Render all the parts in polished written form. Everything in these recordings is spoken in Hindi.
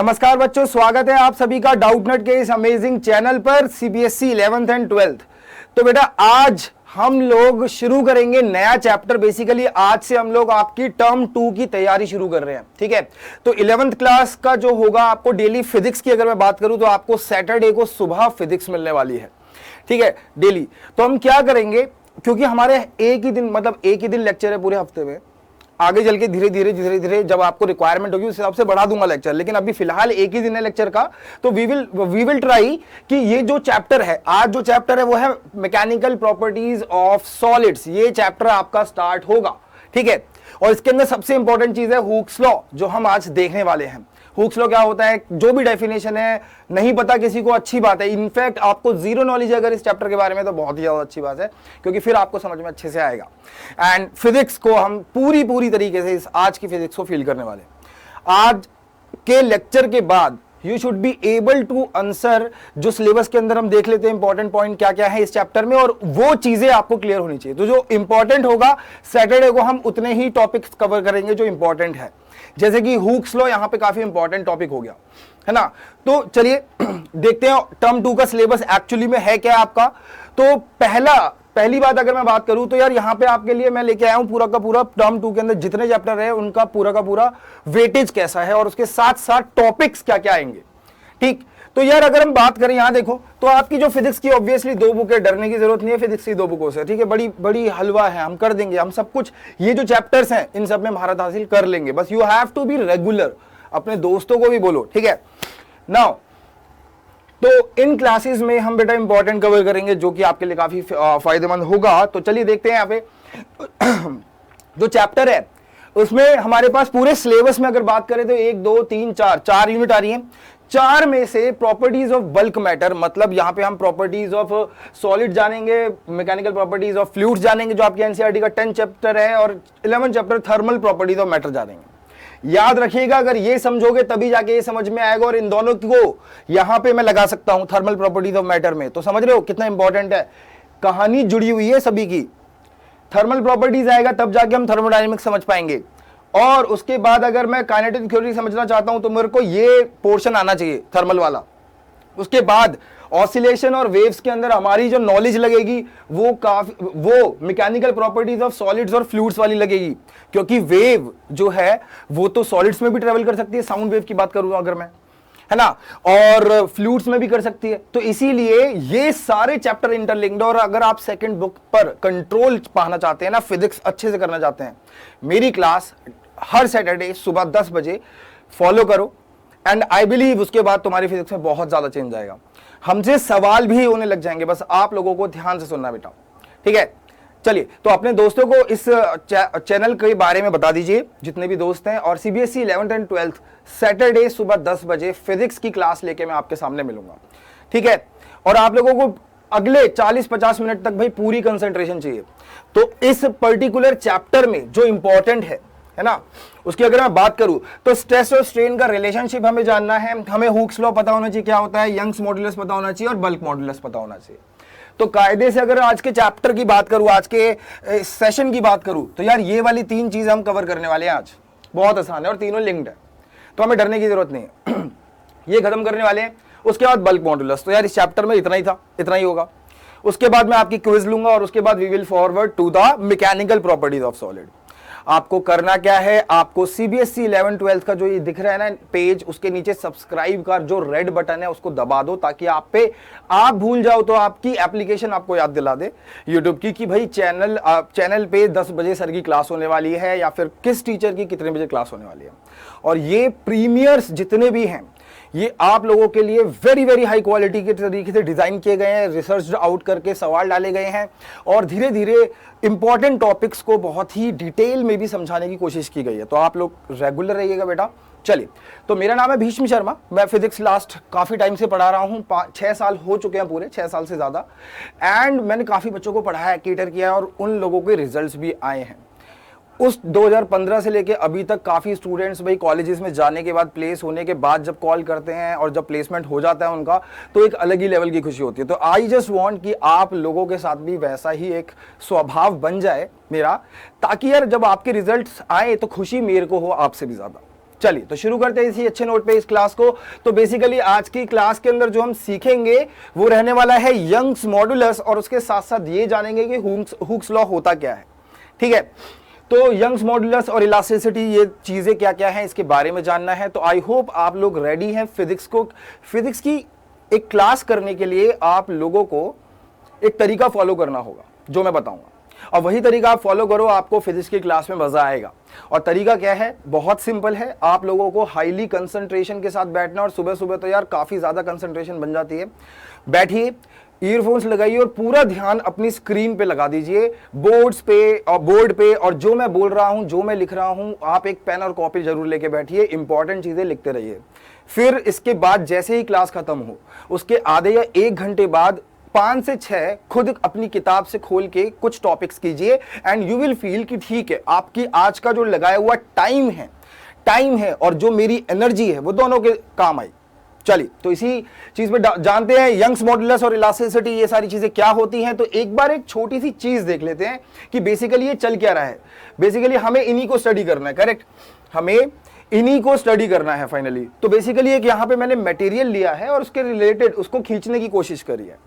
नमस्कार बच्चों, स्वागत है आप सभी का डाउटनेट के इस अमेजिंग चैनल पर सीबीएसई 11th एंड 12th। तो बेटा आज हम लोग शुरू करेंगे नया चैप्टर। बेसिकली आज से हम लोग आपकी टर्म 2 की तैयारी शुरू कर रहे हैं। ठीक है, तो 11th क्लास का जो होगा आपको डेली फिजिक्स की अगर मैं बात करूं तो आपको सैटरडे को सुबह फिजिक्स मिलने वाली है। ठीक है, डेली। तो हम क्या करेंगे, क्योंकि हमारे एक ही दिन लेक्चर है पूरे हफ्ते में। आगे चल के धीरे धीरे जब आपको रिक्वायरमेंट होगी उस हिसाब से बढ़ा दूंगा लेक्चर, लेकिन अभी फिलहाल एक ही दिन है लेक्चर का। तो वी विल ट्राई कि ये जो चैप्टर है, आज जो चैप्टर है वो है मैकेनिकल प्रॉपर्टीज ऑफ सॉलिड्स। ये चैप्टर आपका स्टार्ट होगा। ठीक है, और इसके अंदर सबसे इंपॉर्टेंट चीज है हुक्स लॉ, जो हम आज देखने वाले हैं। हुक्स लॉ क्या होता है, जो भी डेफिनेशन है नहीं पता किसी को, अच्छी बात है। इनफैक्ट आपको जीरो नॉलेज है अगर इस चैप्टर के बारे में, तो बहुत ही ज्यादा अच्छी बात है, क्योंकि फिर आपको समझ में अच्छे से आएगा। एंड फिजिक्स को हम पूरी तरीके से इस आज की फिजिक्स को फील करने वाले। आज के लेक्चर के बाद you should be able to answer, जो सिलेबस के अंदर हम देख लेते हैं इंपॉर्टेंट पॉइंट क्या क्या है इस चैप्टर में, और वो चीजें आपको क्लियर होनी चाहिए। तो जो इंपॉर्टेंट होगा सैटरडे को हम उतने ही टॉपिक्स कवर करेंगे जो इंपॉर्टेंट है, जैसे कि हुक्स लॉ यहां पे काफी इंपॉर्टेंट टॉपिक हो गया है ना। तो चलिए देखते हैं टर्म 2 का सिलेबस एक्चुअली में है क्या आपका। तो पहली बात अगर मैं बात करूं तो यार यहां पे आपके लिए मैं लेके आया हूं पूरा का पूरा टर्म 2 के अंदर जितने चैप्टर है उनका पूरा का पूरा वेटेज कैसा है और उसके साथ साथ टॉपिक्स क्या क्या आएंगे। ठीक, तो यार अगर हम बात करें, यहां देखो तो आपकी जो फिजिक्स की ऑब्वियसली 2 बुक है, डरने की जरूरत नहीं है फिजिक्स की 2 बुकों से। ठीक है, बड़ी हलवा है, हम कर देंगे, हम सब कुछ ये जो चैप्टर्स हैं इन सब में महारत हासिल कर लेंगे। बस you have to be regular, अपने दोस्तों को भी बोलो। ठीक है, नाउ तो इन क्लासेस में हम बेटा इंपॉर्टेंट कवर करेंगे जो कि आपके लिए काफी फायदेमंद होगा। तो चलिए देखते हैं यहाँ पे जो चैप्टर है उसमें हमारे पास पूरे सिलेबस में अगर बात करें तो 1 2 3 4 यूनिट आ रही है। 4 में से प्रॉपर्टीज ऑफ बल्क मैटर, मतलब यहां पे हम प्रॉपर्टीज ऑफ सॉलिड जानेंगे, मैकेनिकल प्रॉपर्टीज ऑफ फ्लूइड्स जानेंगे जो आपके एनसीईआरटी का 10 चैप्टर है, और 11 chapter thermal properties of matter जानेंगे। याद रखिएगा, अगर ये समझोगे तभी जाके ये समझ में आएगा। और इन दोनों को यहां पे मैं लगा सकता हूं थर्मल प्रॉपर्टीज ऑफ मैटर में, तो समझ रहे हो कितना इंपॉर्टेंट है, कहानी जुड़ी हुई है सभी की। थर्मल प्रॉपर्टीज आएगा तब जाके हम थर्मोडायनेमिक्स समझ पाएंगे, और उसके बाद अगर मैं काइनेटिक थ्योरी समझना चाहता हूं तो मेरे को ये पोर्शन आना चाहिए थर्मल वाला। उसके बाद ऑसिलेशन और वेव्स के अंदर हमारी जो नॉलेज लगेगी वो मैकेनिकल प्रॉपर्टीज ऑफ सॉलिड्स और फ्लूइड्स वाली लगेगी, क्योंकि वेव जो है वो तो सॉलिड्स में भी ट्रेवल कर सकती है, साउंड वेव की बात करूं अगर मैं, है ना, और फ्लूइड्स में भी कर सकती है। तो इसीलिए ये सारे चैप्टर इंटरलिंक्ड। और अगर आप सेकंड बुक पर कंट्रोल पाना चाहते हैं ना, फिजिक्स अच्छे से करना चाहते हैं, मेरी क्लास हर सैटरडे सुबह 10 बजे फॉलो करो, एंड आई बिलीव उसके बाद तुम्हारी फिजिक्स में बहुत ज्यादा चेंज आएगा। हमसे सवाल भी होने लग जाएंगे, बस आप लोगों को ध्यान से सुनना बेटा। ठीक है, चलिए तो अपने दोस्तों को इस चैनल के बारे में बता दीजिए, जितने भी दोस्त हैं। और CBSE 11th and 12th Saturday सुबह 10 बजे फिजिक्स की क्लास लेके मैं आपके सामने मिलूंगा। ठीक है, और आप लोगों को अगले 40-50 मिनट तक भाई पूरी कंसंट्रेशन चाहिए। तो इस पर्टिकुलर चैप्टर में जो इंपॉर्टेंट है ना, उसकी अगर मैं बात करूं तो स्ट्रेस और स्ट्रेन का रिलेशनशिप हमें जानना है, हमें हुक्स लॉ पता होना चाहिए क्या होता है, यंग्स मॉडुलस पता होना चाहिए, और बल्क मॉडुलस पता होना चाहिए। तो कायदे से अगर आज के चैप्टर की बात करूं, आज के सेशन की बात करूं, तो यार ये वाली 3 चीजें हम कवर करने वाले हैं आज। बहुत आसान है और तीनों लिंक्ड है, तो हमें डरने की जरूरत नहीं है। ये खत्म करने वाले हैं। उसके बाद बल्क मॉडुलस, तो यार इस चैप्टर में इतना ही था, इतना ही होगा। उसके बाद मैं आपकी क्विज लूंगा, और उसके बाद we will forward to the mechanical properties of solid. आपको करना क्या है, आपको सीबीएसई 11 12 का जो ये दिख रहा है ना पेज, उसके नीचे सब्सक्राइब का जो रेड बटन है उसको दबा दो, ताकि आप भूल जाओ तो आपकी एप्लीकेशन आपको याद दिला दे यूट्यूब की कि भाई चैनल पे 10 बजे सर की क्लास होने वाली है, या फिर किस टीचर की कितने बजे क्लास होने वाली है। और ये प्रीमियर्स जितने भी हैं ये आप लोगों के लिए वेरी हाई क्वालिटी के तरीके से डिजाइन किए गए हैं, रिसर्च आउट करके सवाल डाले गए हैं, और धीरे धीरे इंपॉर्टेंट टॉपिक्स को बहुत ही डिटेल में भी समझाने की कोशिश की गई है। तो आप लोग रेगुलर रहिएगा बेटा। चलिए, तो मेरा नाम है भीष्म शर्मा, मैं फिजिक्स लास्ट काफी टाइम से पढ़ा रहा हूँ, 6 साल हो चुके हैं, पूरे 6 साल से ज्यादा। एंड मैंने काफी बच्चों को पढ़ाया, कैटर किया है, और उन लोगों के रिजल्ट्स भी आए हैं। उस 2015 से लेके अभी तक काफ़ी स्टूडेंट्स भाई कॉलेजेस में जाने के बाद, प्लेस होने के बाद जब कॉल करते हैं और जब प्लेसमेंट हो जाता है उनका, तो एक अलग ही लेवल की खुशी होती है। तो आई जस्ट वांट कि आप लोगों के साथ भी वैसा ही एक स्वभाव बन जाए मेरा, ताकि यार जब आपके रिजल्ट्स आए तो खुशी मेरे को हो आपसे भी ज़्यादा। चलिए तो शुरू करते हैं इसी अच्छे नोट पे इस क्लास को। तो बेसिकली आज की क्लास के अंदर जो हम सीखेंगे वो रहने वाला है यंग्स मॉडुलस, और उसके साथ साथ ये जानेंगे कि हुक्स लॉ होता क्या है। ठीक है, तो यंग्स मॉडुलस और इलास्टिसिटी ये चीजें क्या क्या हैं इसके बारे में जानना है। तो आई होप आप लोग रेडी हैं फिजिक्स की एक क्लास करने के लिए आप लोगों को एक तरीका फॉलो करना होगा जो मैं बताऊंगा, और वही तरीका आप फॉलो करो, आपको फिजिक्स की क्लास में मजा आएगा। और तरीका क्या है, बहुत सिंपल है। आप लोगों को हाईली कंसंट्रेशन के साथ बैठना, और सुबह सुबह तो यार काफी ज्यादा कंसंट्रेशन बन जाती है। बैठिए, ईयरफोन्स लगाइए और पूरा ध्यान अपनी स्क्रीन पे लगा दीजिए, बोर्ड पे, और जो मैं बोल रहा हूं, जो मैं लिख रहा हूं, आप एक पेन और कॉपी जरूर लेके बैठिए, इंपॉर्टेंट चीजें लिखते रहिए। फिर इसके बाद जैसे ही क्लास खत्म हो उसके आधे या 1 घंटे बाद 5 से 6 खुद अपनी किताब से खोल के कुछ टॉपिक्स कीजिए, एंड यू विल फील कि ठीक है, आपकी आज का जो लगाया हुआ टाइम है और जो मेरी एनर्जी है वो दोनों के काम आई। चलिए तो इसी चीज पे जानते हैं यंग्स मॉडुलस और इलास्टिसिटी ये सारी चीजें क्या होती हैं। तो एक बार एक छोटी सी चीज देख लेते हैं कि बेसिकली ये चल क्या रहा है। बेसिकली हमें इन्हीं को स्टडी करना है, करेक्ट, हमें इन्हीं को स्टडी करना है फाइनली। तो बेसिकली एक यहां पे मैंने मटेरियल लिया है और उसके रिलेटेड उसको खींचने की कोशिश करी है।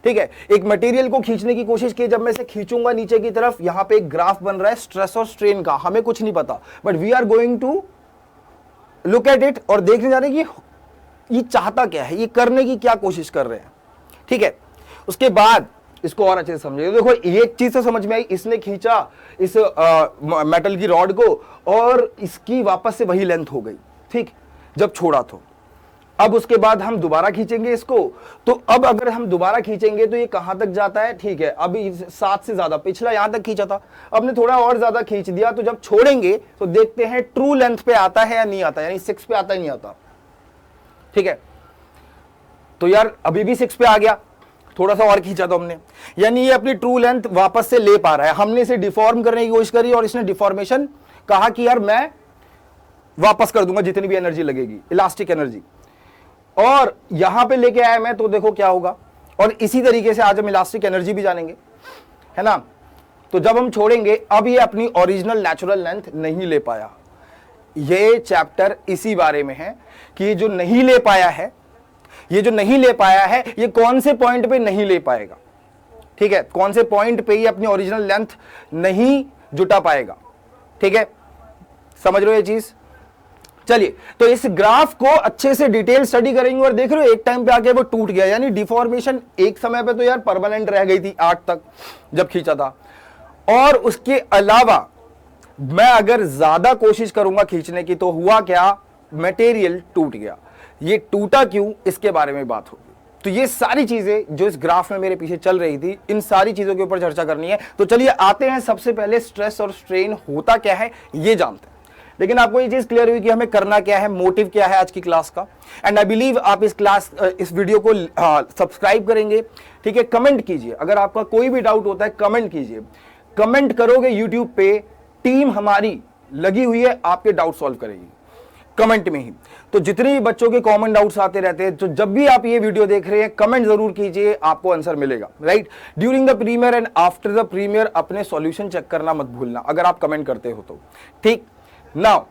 ठीक है, एक मटेरियल को खींचने की कोशिश की, जब मैं इसे खींचूंगा नीचे की तरफ, यहां पे एक ग्राफ बन रहा है स्ट्रेस और स्ट्रेन का। हमें कुछ नहीं पता, but we are going to look at it और देखने जा रहे हैं कि ये चाहता क्या है, ये करने की क्या कोशिश कर रहे हैं। ठीक है, उसके बाद इसको और अच्छे से समझिए। देखो एक चीज तो समझ में आई, इसने खींचा इस मेटल की रॉड को और इसकी वापस से वही लेंथ हो गई, ठीक, जब छोड़ा तो। अब उसके बाद हम दोबारा खींचेंगे इसको, तो अब अगर हम दोबारा खींचेंगे तो ये कहां तक जाता है, ठीक है, अभी 7 से ज्यादा, पिछला यहां तक खींचा था, अब ने थोड़ा और ज्यादा खींच दिया, तो जब छोड़ेंगे तो देखते हैं ट्रू लेंथ पे आता है या नहीं आता, यानी 6 पे आता ही नहीं आता। ठीक है, तो यार अभी भी 6 पे आ गया, थोड़ा सा और खींचा तो हमने, यानी ये अपनी ट्रू लेंथ वापस से ले पा रहा है। हमने इसे डिफॉर्म करने की कोशिश करी और इसने डिफॉर्मेशन कहा कि यार मैं वापस कर दूंगा जितनी भी एनर्जी लगेगी, इलास्टिक एनर्जी, और यहां पे लेके आया मैं, तो देखो क्या होगा। और इसी तरीके से आज हम इलास्टिक एनर्जी भी जानेंगे, है ना। तो जब हम छोड़ेंगे, अब ये अपनी ओरिजिनल नेचुरल लेंथ नहीं ले पाया। ये चैप्टर इसी बारे में है कि ये जो नहीं ले पाया है, ये कौन से पॉइंट पे नहीं ले पाएगा। ठीक है, कौन से पॉइंट पे ये अपनी ओरिजिनल लेंथ नहीं जुटा पाएगा। ठीक है, समझ रहे हो ये चीज। चलिए तो इस ग्राफ को अच्छे से डिटेल स्टडी करेंगे, और देख रहे हो एक टाइम पे आके वो टूट गया, यानी डिफॉर्मेशन एक समय पे तो यार परमानेंट रह गई थी 8 तक जब खींचा था। और उसके अलावा मैं अगर ज्यादा कोशिश करूंगा खींचने की तो हुआ क्या, मटेरियल टूट गया। ये टूटा क्यों, इसके बारे में बात होगी। तो ये सारी चीजें जो इस ग्राफ में मेरे पीछे चल रही थी, इन सारी चीजों के ऊपर चर्चा करनी है। तो चलिए आते हैं, सबसे पहले स्ट्रेस और स्ट्रेन होता क्या है ये जानते हैं। लेकिन आपको ये चीज क्लियर हुई कि हमें करना क्या है, मोटिव क्या है आज की क्लास का। एंड आई बिलीव आप इस वीडियो को सब्सक्राइब करेंगे। ठीक है, कमेंट कीजिए, अगर आपका कोई भी डाउट होता है कमेंट कीजिए। कमेंट करोगे यूट्यूब पे, टीम हमारी लगी हुई है आपके डाउट सॉल्व करेगी कमेंट में ही। तो जितने भी बच्चों के कॉमन डाउट्स आते रहते हैं, तो जब भी आप ये वीडियो देख रहे हैं कमेंट जरूर कीजिए, आपको आंसर मिलेगा, right. During the premiere and after the premiere अपने सॉल्यूशन चेक करना मत भूलना, अगर आप कमेंट करते हो तो, ठीक। नाउ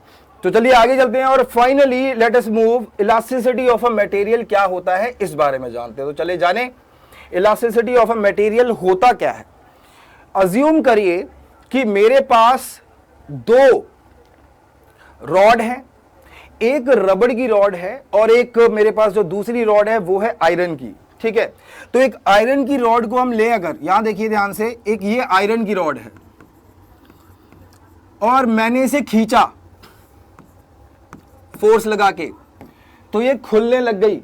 तो चलिए आगे चलते हैं, और finally let us move, elasticity of a material क्या होता है इस बारे में जानते हैं। तो चले जाने, इलास्टिसिटी ऑफ अ मटेरियल होता क्या है। अज्यूम करिए कि मेरे पास 2 रॉड है, एक रबड़ की रॉड है और एक मेरे पास जो दूसरी रॉड है वो है आयरन की। ठीक है, तो एक आयरन की रॉड को हम ले, अगर यहां देखिए ध्यान से, एक ये आयरन की रॉड है और मैंने इसे खींचा फोर्स लगा के, तो ये खुलने लग गई,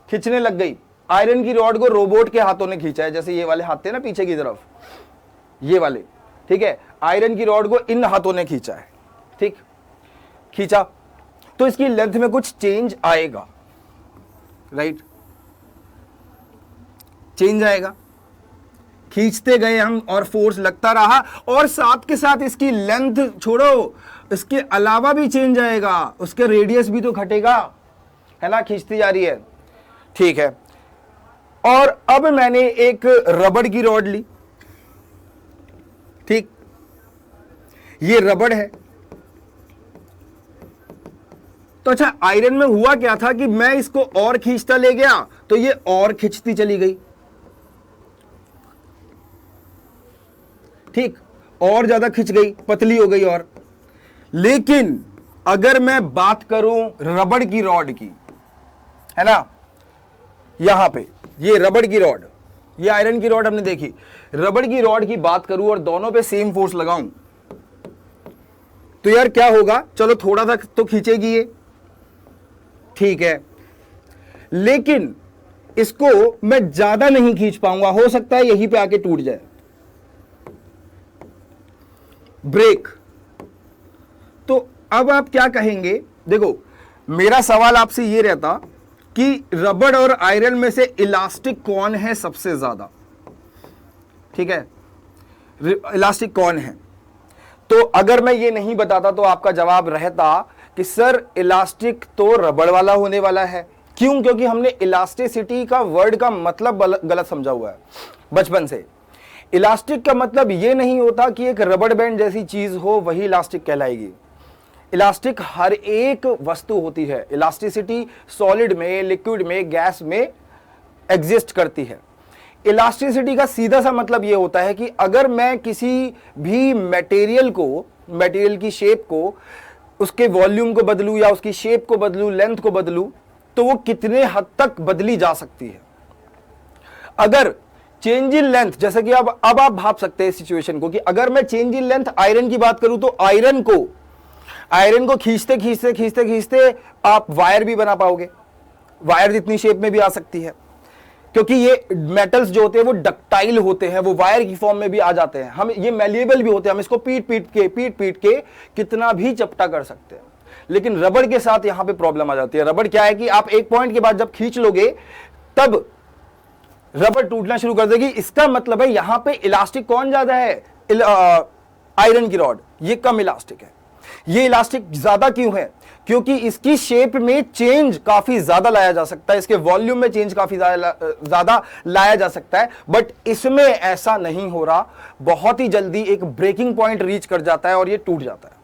खींचने लग गई। आयरन की रॉड को रोबोट के हाथों ने खींचा है, जैसे ये वाले हाथ थे ना पीछे की तरफ, ये वाले, ठीक है, आयरन की रॉड को इन हाथों ने खींचा है, ठीक, खींचा, तो इसकी लेंथ में कुछ चेंज आएगा, राइट, चेंज आएगा। खींचते गए हम और फोर्स लगता रहा, और साथ के साथ इसकी लेंथ छोड़ो, इसके अलावा भी चेंज आएगा, उसके रेडियस भी तो घटेगा, है ना, खींचती जा रही है, ठीक है। और अब मैंने एक रबड़ की रॉड ली, ठीक, ये रबड़ है, तो अच्छा, आयरन में हुआ क्या था कि मैं इसको और खींचता ले गया तो ये और खिंचती चली गई, ठीक, और ज्यादा खिंच गई, पतली हो गई और। लेकिन अगर मैं बात करूं रबड़ की रॉड की, है ना, यहां पे ये रबड़ की रॉड, ये आयरन की रॉड हमने देखी, रबड़ की रॉड की बात करूं और दोनों पे सेम फोर्स लगाऊं तो यार क्या होगा, चलो थोड़ा सा तो खींचेगी ये, ठीक है, लेकिन इसको मैं ज्यादा नहीं खींच पाऊंगा, हो सकता है यहीं पे आके टूट जाए। ब्रेक। तो अब आप क्या कहेंगे, देखो मेरा सवाल आपसे ये रहता कि रबड़ और आयरन में से इलास्टिक कौन है सबसे ज्यादा, ठीक है, इलास्टिक कौन है। तो अगर मैं ये नहीं बताता तो आपका जवाब रहता कि सर इलास्टिक तो रबड़ वाला होने वाला है। क्यों? क्योंकि हमने इलास्टिसिटी का वर्ड का मतलब गलत समझा हुआ है बचपन से। इलास्टिक का मतलब ये नहीं होता कि एक रबड़ बैंड जैसी चीज हो वही इलास्टिक कहलाएगी। इलास्टिक हर एक वस्तु होती है। इलास्टिसिटी सॉलिड में, लिक्विड में, गैस में एग्जिस्ट करती है। इलास्टिसिटी का सीधा सा मतलब यह होता है कि अगर मैं किसी भी मटेरियल को, मटेरियल की शेप को, उसके वॉल्यूम को बदलूं या उसकी शेप को बदलूं, लेंथ को बदलूं, तो वो कितने हद तक बदली जा सकती है। अगर चेंज इन लेंथ, जैसे कि अब आप भाप सकते हैं इस सिचुएशन को कि अगर मैं चेंज इन लेंथ आयरन की बात करूं तो आयरन को खींचते खींचते खींचते खींचते आप वायर भी बना पाओगे। वायर जितनी शेप में भी आ सकती है, क्योंकि ये मेटल्स जो होते हैं वो डक्टाइल होते हैं, वो वायर की फॉर्म में भी आ जाते हैं। हम ये मैलिएबल भी होते हैं, हम इसको पीट पीट के कितना भी चपटा कर सकते हैं। लेकिन रबड़ के साथ यहां पे प्रॉब्लम आ जाती है। रबड़ क्या है कि आप एक पॉइंट के बाद जब खींच लोगे तब रबड़ टूटना शुरू कर देगी। इसका मतलब है यहां पे इलास्टिक कौन ज्यादा है, आयरन की रॉड, ये कम इलास्टिक है। ये इलास्टिक ज्यादा क्यों है? क्योंकि इसकी शेप में चेंज काफी ज्यादा लाया जा सकता है, इसके वॉल्यूम में चेंज काफी ज्यादा लाया जा सकता है, बट इसमें ऐसा नहीं हो रहा। बहुत ही जल्दी एक ब्रेकिंग पॉइंट रीच कर जाता है और ये टूट जाता है।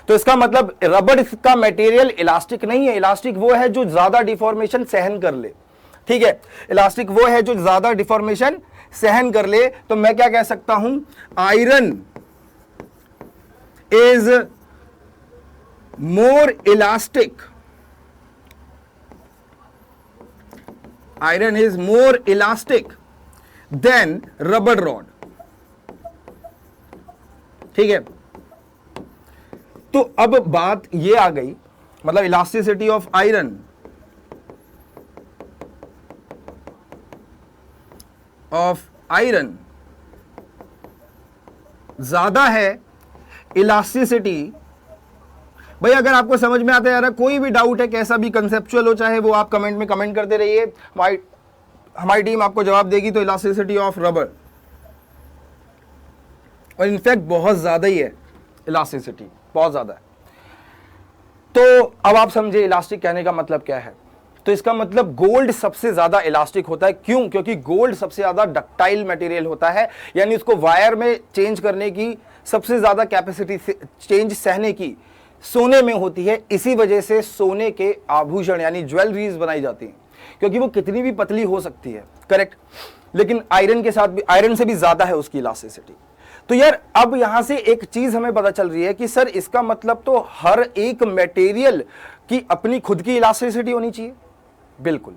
तो इसका मतलब रबड़ का मटेरियल इलास्टिक नहीं है। इलास्टिक वो है जो ज्यादा डिफॉर्मेशन सहन कर ले, ठीक है, इलास्टिक वो है जो ज्यादा डिफॉर्मेशन सहन कर ले। तो मैं क्या कह सकता हूं, iron is more elastic, iron is more elastic than रबड़ रॉड, ठीक है। तो अब बात ये आ गई, मतलब इलास्टिसिटी ऑफ आयरन ज्यादा है, इलास्टिसिटी। भाई अगर आपको समझ में आता है यार, कोई भी डाउट है, कैसा भी कंसेप्चुअल हो चाहे, वो आप कमेंट में कमेंट करते रहिए, हमारी टीम आपको जवाब देगी। तो इलास्टिसिटी ऑफ रबर, और इनफैक्ट बहुत ज्यादा ही है इलास्टिसिटी, बहुत ज्यादा है। तो अब आप समझे इलास्टिक कहने का मतलब क्या है। तो इसका मतलब गोल्ड सबसे ज्यादा इलास्टिक होता है। क्यों? क्योंकि गोल्ड सबसे ज्यादा डक्टाइल मटेरियल होता है, यानी उसको वायर में चेंज करने की सबसे ज्यादा कैपेसिटी, चेंज सहने की सोने में होती है। इसी वजह से सोने के आभूषण यानी ज्वेलरीज बनाई जाती हैं, क्योंकि वो कितनी भी पतली हो सकती है, करेक्ट, लेकिन आयरन के साथ भी, आयरन से भी ज्यादा है उसकी इलास्टिसिटी। तो यार अब यहां से एक चीज हमें पता चल रही है कि सर इसका मतलब तो हर एक मटेरियल की अपनी खुद की इलास्टिसिटी होनी चाहिए। बिल्कुल,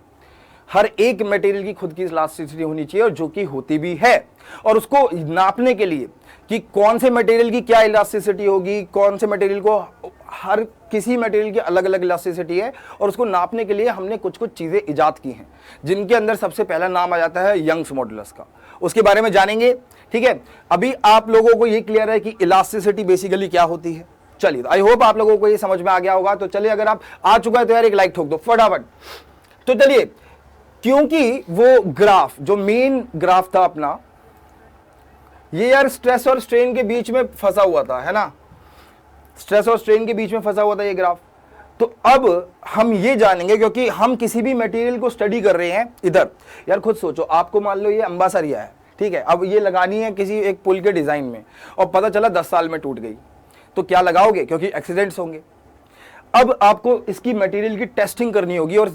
हर एक मटेरियल की खुद की इलास्टिसिटी होनी चाहिए, और जो कि होती भी है। और उसको नापने के लिए कि कौन से मटेरियल की क्या इलास्टिसिटी होगी, कौन से मटेरियल को, हर किसी मटेरियल की अलग अलग इलास्टिसिटी है, और उसको नापने के लिए हमने कुछ कुछ चीजें इजाद की हैं, जिनके अंदर सबसे पहला नाम आ जाता है यंग्स मॉडुलस का। उसके बारे में जानेंगे, ठीक है। अभी आप लोगों को ये क्लियर है कि इलास्टिसिटी बेसिकली क्या होती है। चलिए, आई होप आप लोगों को ये समझ में आ गया होगा। तो चलिए, अगर आप आ चुका है तो यार एक लाइक ठोक दो फटाफट। तो चलिए, क्योंकि वो ग्राफ जो मेन ग्राफ था अपना, ये यार स्ट्रेस और स्ट्रेन के बीच में फंसा हुआ था, है ना, स्ट्रेस और स्ट्रेन के बीच में फंसा हुआ था ये ग्राफ। तो अब हम ये जानेंगे, क्योंकि हम किसी भी मटेरियल को स्टडी कर रहे हैं इधर, यार खुद सोचो, आपको मान लो ये अंबासरिया है, ठीक है, अब ये लगानी है किसी एक पुल के डिजाइन में, और पता चला 10 साल में टूट गई, तो क्या लगाओगे? क्योंकि एक्सीडेंट्स होंगे। अब आपको इसकी मटेरियल की टेस्टिंग करनी होगी और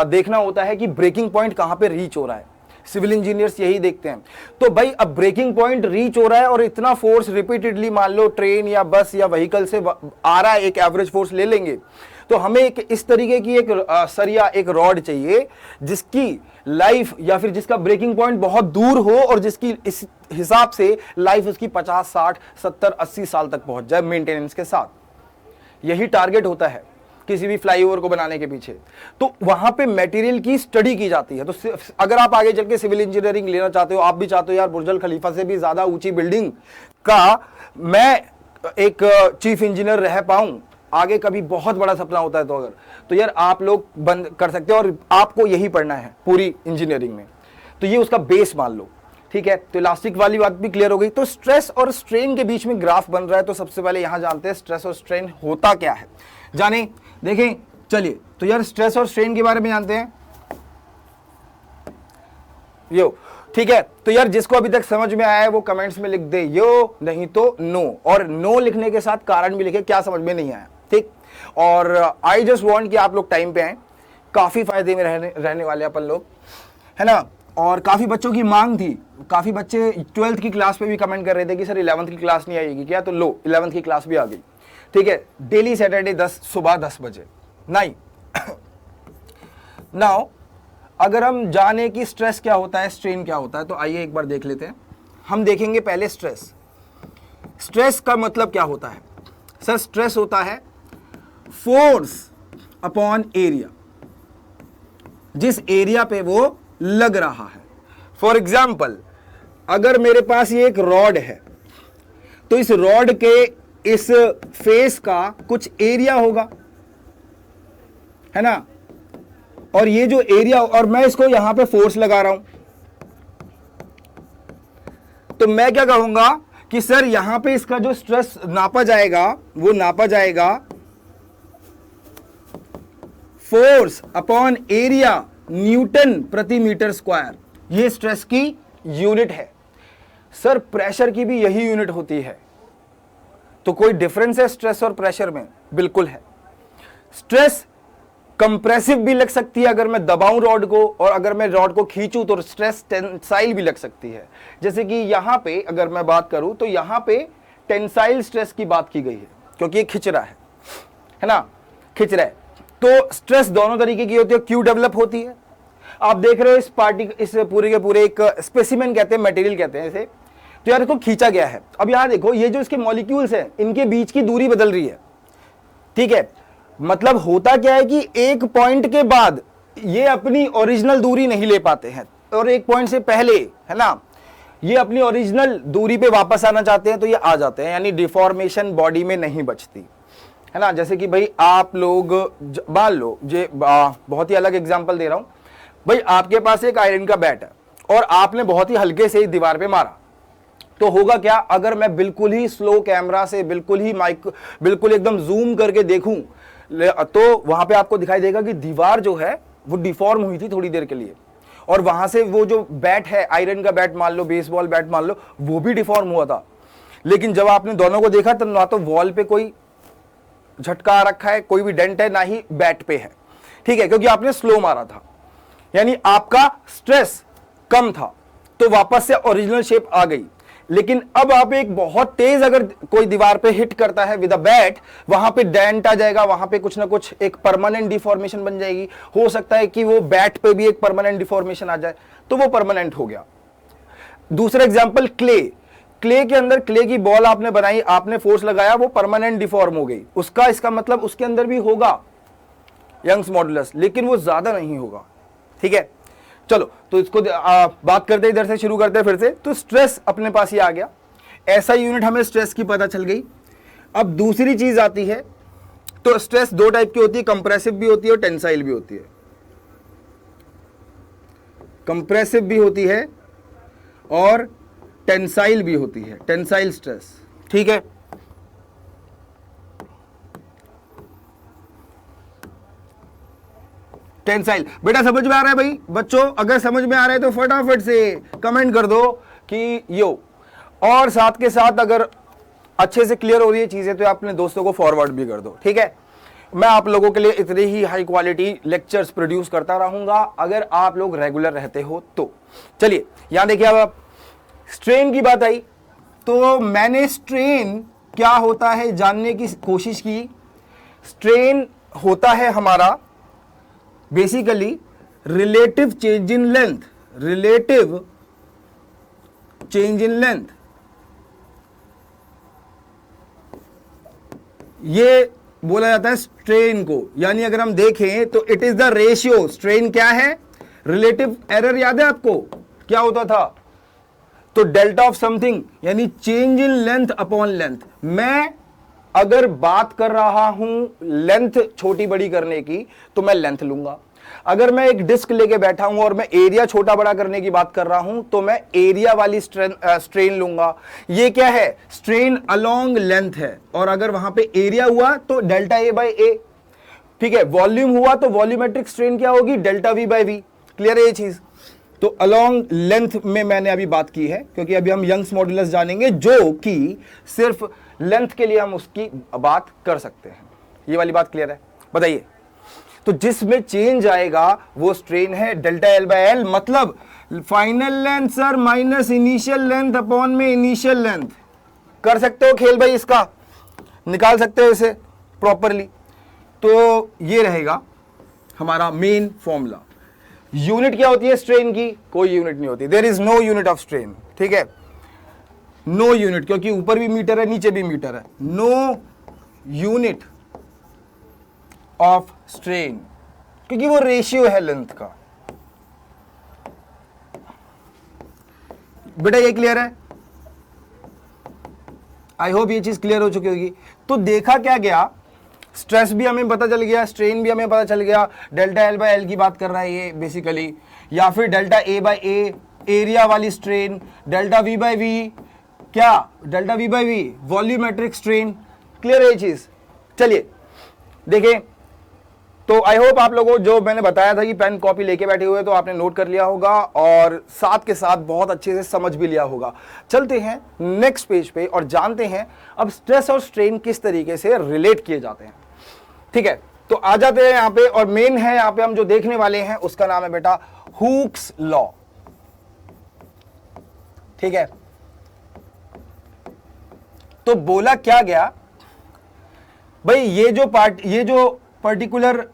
देखना होता है कि ब्रेकिंग पॉइंट कहां पे रीच हो रहा है। सिविल इंजीनियर्स यही देखते हैं। तो भाई अब ब्रेकिंग पॉइंट रीच हो रहा है और इतना फोर्स रिपीटेडली, मान लो ट्रेन या बस या व्हीकल से आ रहा है, एक एवरेज फोर्स ले लेंगे, तो हमें एक इस तरीके की एक सरिया, एक रॉड चाहिए जिसकी लाइफ या फिर जिसका ब्रेकिंग पॉइंट बहुत दूर हो और जिसकी इस हिसाब से लाइफ उसकी 50, 60, 70, 80 साल तक पहुंच जाए मेंटेनेंस के साथ। यही टारगेट होता है किसी भी फ्लाईओवर को बनाने के पीछे। तो वहां पे मटेरियल की स्टडी की जाती है। तो अगर आप आगे चल के सिविल इंजीनियरिंग लेना चाहते हो, आप भी चाहते हो यार बुर्ज खलीफा से भी ज्यादा ऊंची बिल्डिंग का मैं एक चीफ इंजीनियर रह पाऊं, आगे कभी बहुत बड़ा सपना होता है, तो यार आप लोग बंद कर सकते हो और आपको यही पढ़ना है पूरी इंजीनियरिंग में। तो ये उसका बेस मान लो, ठीक है। तो इलास्टिक वाली बात भी क्लियर हो गई। तो स्ट्रेस और स्ट्रेन के बीच में ग्राफ बन रहा है, तो सबसे पहले यहां जानते हैं स्ट्रेस और स्ट्रेन होता क्या है, जाने देखें। चलिए, तो यार स्ट्रेस और स्ट्रेन के बारे में जानते हैं यो, ठीक है। तो यार जिसको अभी तक समझ में आया है वो कमेंट्स में लिख दे यो, नहीं तो नो, और नो लिखने के साथ कारण भी लिखे क्या समझ में नहीं आया, ठीक। और आई जस्ट वांट कि आप लोग टाइम पे आए, काफी फायदे में रहने वाले अपन लोग, है ना। और काफी बच्चों की मांग थी, काफी बच्चे 12th की क्लास पे भी कमेंट कर रहे थे कि सर 11th की क्लास नहीं आएगी क्या, तो लो 11th की क्लास भी आ गई, ठीक है। डेली सैटरडे सुबह 10 बजे। नहीं नाउ अगर हम जाने कि स्ट्रेस क्या होता है, स्ट्रेन क्या होता है, तो आइए एक बार देख लेते हैं। हम देखेंगे पहले स्ट्रेस। स्ट्रेस का मतलब क्या होता है सर? स्ट्रेस होता है फोर्स अपॉन एरिया, जिस एरिया पे वो लग रहा है। फॉर एग्जाम्पल, अगर मेरे पास ये एक रॉड है, तो इस रॉड के इस फेस का कुछ एरिया होगा, है ना, और ये जो एरिया, और मैं इसको यहां पे फोर्स लगा रहा हूं, तो मैं क्या कहूंगा कि सर यहां पे इसका जो स्ट्रेस नापा जाएगा वो नापा जाएगा फोर्स अपॉन एरिया न्यूटन प्रति मीटर स्क्वायर। ये स्ट्रेस की यूनिट है। सर प्रेशर की भी यही यूनिट होती है। तो कोई डिफरेंस है स्ट्रेस और प्रेशर में? बिल्कुल है। स्ट्रेस कंप्रेसिव भी लग सकती है अगर मैं दबाऊं रॉड को, और अगर मैं रॉड को खींचूं तो स्ट्रेस टेंसाइल भी लग सकती है। जैसे कि यहां पे अगर मैं बात करूं तो यहां पे टेंसाइल स्ट्रेस की बात की गई है, क्योंकि ये खिंच रहा है ना, खिंच रहा है। तो स्ट्रेस दोनों तरीके की होती है। क्यों डेवलप होती है? आप देख रहे हो इस पूरे के पूरे एक स्पेसिमेन कहते हैं, मटेरियल कहते हैं इसे। तो यार इसको खींचा गया है। अब यहां देखो, ये जो इसके मॉलिक्यूल्स हैं इनके बीच की दूरी बदल रही है, ठीक है। मतलब होता क्या है कि एक पॉइंट के बाद ये अपनी ओरिजिनल दूरी नहीं ले पाते हैं, और एक पॉइंट से पहले, है ना, ये अपनी ओरिजिनल दूरी पे वापस आना चाहते हैं तो ये आ जाते हैं, यानी डिफॉर्मेशन बॉडी में नहीं बचती, है ना। जैसे कि भाई आप लोग मान लो, बहुत ही अलग एग्जांपल दे रहा हूं भाई, आपके पास एक आयरन का बैट है और आपने बहुत ही हल्के से दीवार पे मारा, तो होगा क्या? अगर मैं बिल्कुल ही स्लो कैमरा से बिल्कुल एकदम जूम करके देखूं तो वहां पे आपको दिखाई देगा कि दीवार जो है वो डिफॉर्म हुई थी थोड़ी देर के लिए, और वहां से वो जो बैट है, आयरन का बैट मान लो, बेसबॉल बैट मान लो, वो भी डिफॉर्म हुआ था। लेकिन जब आपने दोनों को देखा तो ना तो वॉल पे कोई झटका आ रखा है, कोई भी डेंट है, ना ही बैट पे है, ठीक है, क्योंकि आपने स्लो मारा था, यानी आपका स्ट्रेस कम था, तो वापस से ओरिजिनल शेप आ गई। लेकिन अब आप एक बहुत तेज अगर कोई दीवार पे हिट करता है विद अ बैट, वहां पे डेंट आ जाएगा, वहां पे कुछ ना कुछ एक परमानेंट डिफॉर्मेशन बन जाएगी। हो सकता है कि वो बैट पे भी एक परमानेंट डिफॉर्मेशन आ जाए, तो वो परमानेंट हो गया। दूसरा एग्जांपल क्ले के अंदर क्ले की बॉल आपने बनाई, आपने फोर्स लगाया, वो परमानेंट डिफॉर्म हो गई। इसका मतलब उसके अंदर भी होगा यंग्स मॉडुलस, लेकिन वो ज्यादा नहीं होगा, ठीक है। चलो, तो इसको बात करते इधर से शुरू करते हैं फिर से। तो स्ट्रेस अपने पास ही आ गया, ऐसा यूनिट हमें स्ट्रेस की पता चल गई। अब दूसरी चीज आती है, तो स्ट्रेस दो टाइप की होती है, कंप्रेसिव भी होती है और टेंसाइल भी होती है। कंप्रेसिव भी होती है और टेंसाइल भी होती है, टेंसाइल स्ट्रेस, ठीक है। टेंसाइल बेटा समझ में आ रहा है भाई? बच्चों अगर समझ में आ रहा है तो फटाफट से कमेंट कर दो कि यो, और साथ के साथ अगर अच्छे से क्लियर हो रही है चीजें तो अपने दोस्तों को फॉरवर्ड भी कर दो, ठीक है। मैं आप लोगों के लिए इतने ही हाई क्वालिटी लेक्चर्स प्रोड्यूस करता रहूंगा अगर आप लोग रेगुलर रहते हो तो। चलिए यहां देखिए, अब स्ट्रेन की बात आई तो मैंने स्ट्रेन क्या होता है जानने की कोशिश की। स्ट्रेन होता है हमारा basically relative change in length, relative change in length. ये बोला जाता है स्ट्रेन को, यानी अगर हम देखें तो it is the ratio. Strain क्या है? Relative error. याद है आपको क्या होता था? तो डेल्टा ऑफ समथिंग यानी change in length upon length. मैं अगर बात कर रहा हूं लेंथ छोटी बड़ी करने की तो मैं लेंथ लूंगा। अगर मैं एक डिस्क लेके बैठा हूं और मैं एरिया छोटा बड़ा करने की बात कर रहा हूं तो मैं एरिया वाली स्ट्रेन लूंगा। ये क्या है? स्ट्रेन अलोंग लेंथ है। और अगर वहां पे एरिया हुआ तो डेल्टा ए बाई ए। ठीक है, वॉल्यूम हुआ तो वॉल्यूमेट्रिक स्ट्रेन क्या होगी? Delta V by V. Clear है ये चीज? तो अलोंग लेंथ में मैंने अभी बात की है, क्योंकि अभी हम यंग्स मॉड्यूलस जानेंगे जो कि सिर्फ लेंथ के लिए हम उसकी बात कर सकते हैं। ये वाली बात क्लियर है? बताइए। तो जिसमें चेंज आएगा वो स्ट्रेन है डेल्टा एल बाय एल, मतलब final length sir minus initial length upon में इनिशियल लेंथ। कर सकते हो खेल भाई, इसका निकाल सकते हो इसे प्रॉपरली। तो ये रहेगा हमारा मेन फॉर्मूला। यूनिट क्या होती है स्ट्रेन की? कोई यूनिट नहीं होती। There is no unit of strain. ठीक है, नो यूनिट, क्योंकि ऊपर भी मीटर है नीचे भी मीटर है। नो यूनिट ऑफ स्ट्रेन, क्योंकि वो रेशियो है लेंथ का। बेटा ये क्लियर है? आई होप ये चीज क्लियर हो चुकी होगी। तो देखा क्या गया, स्ट्रेस भी हमें पता चल गया, स्ट्रेन भी हमें पता चल गया। डेल्टा एल बाय एल की बात कर रहा है ये बेसिकली, या फिर delta A by A area वाली strain, delta V by V क्या? Delta V by V volumetric strain. Clear है ये चीज? चलिए देखें। तो आई होप आप लोगों को जो मैंने बताया था कि पेन कॉपी लेके बैठे हुए तो आपने नोट कर लिया होगा और साथ के साथ बहुत अच्छे से समझ भी लिया होगा। चलते हैं नेक्स्ट पेज पे और जानते हैं अब स्ट्रेस और स्ट्रेन किस तरीके से रिलेट किए जाते हैं। ठीक है, तो आ जाते हैं यहां पे, और मेन है यहां पे हम जो देखने वाले हैं उसका नाम है बेटा हुक्स लॉ। ठीक है, तो बोला क्या गया भाई, ये जो पर्टिकुलर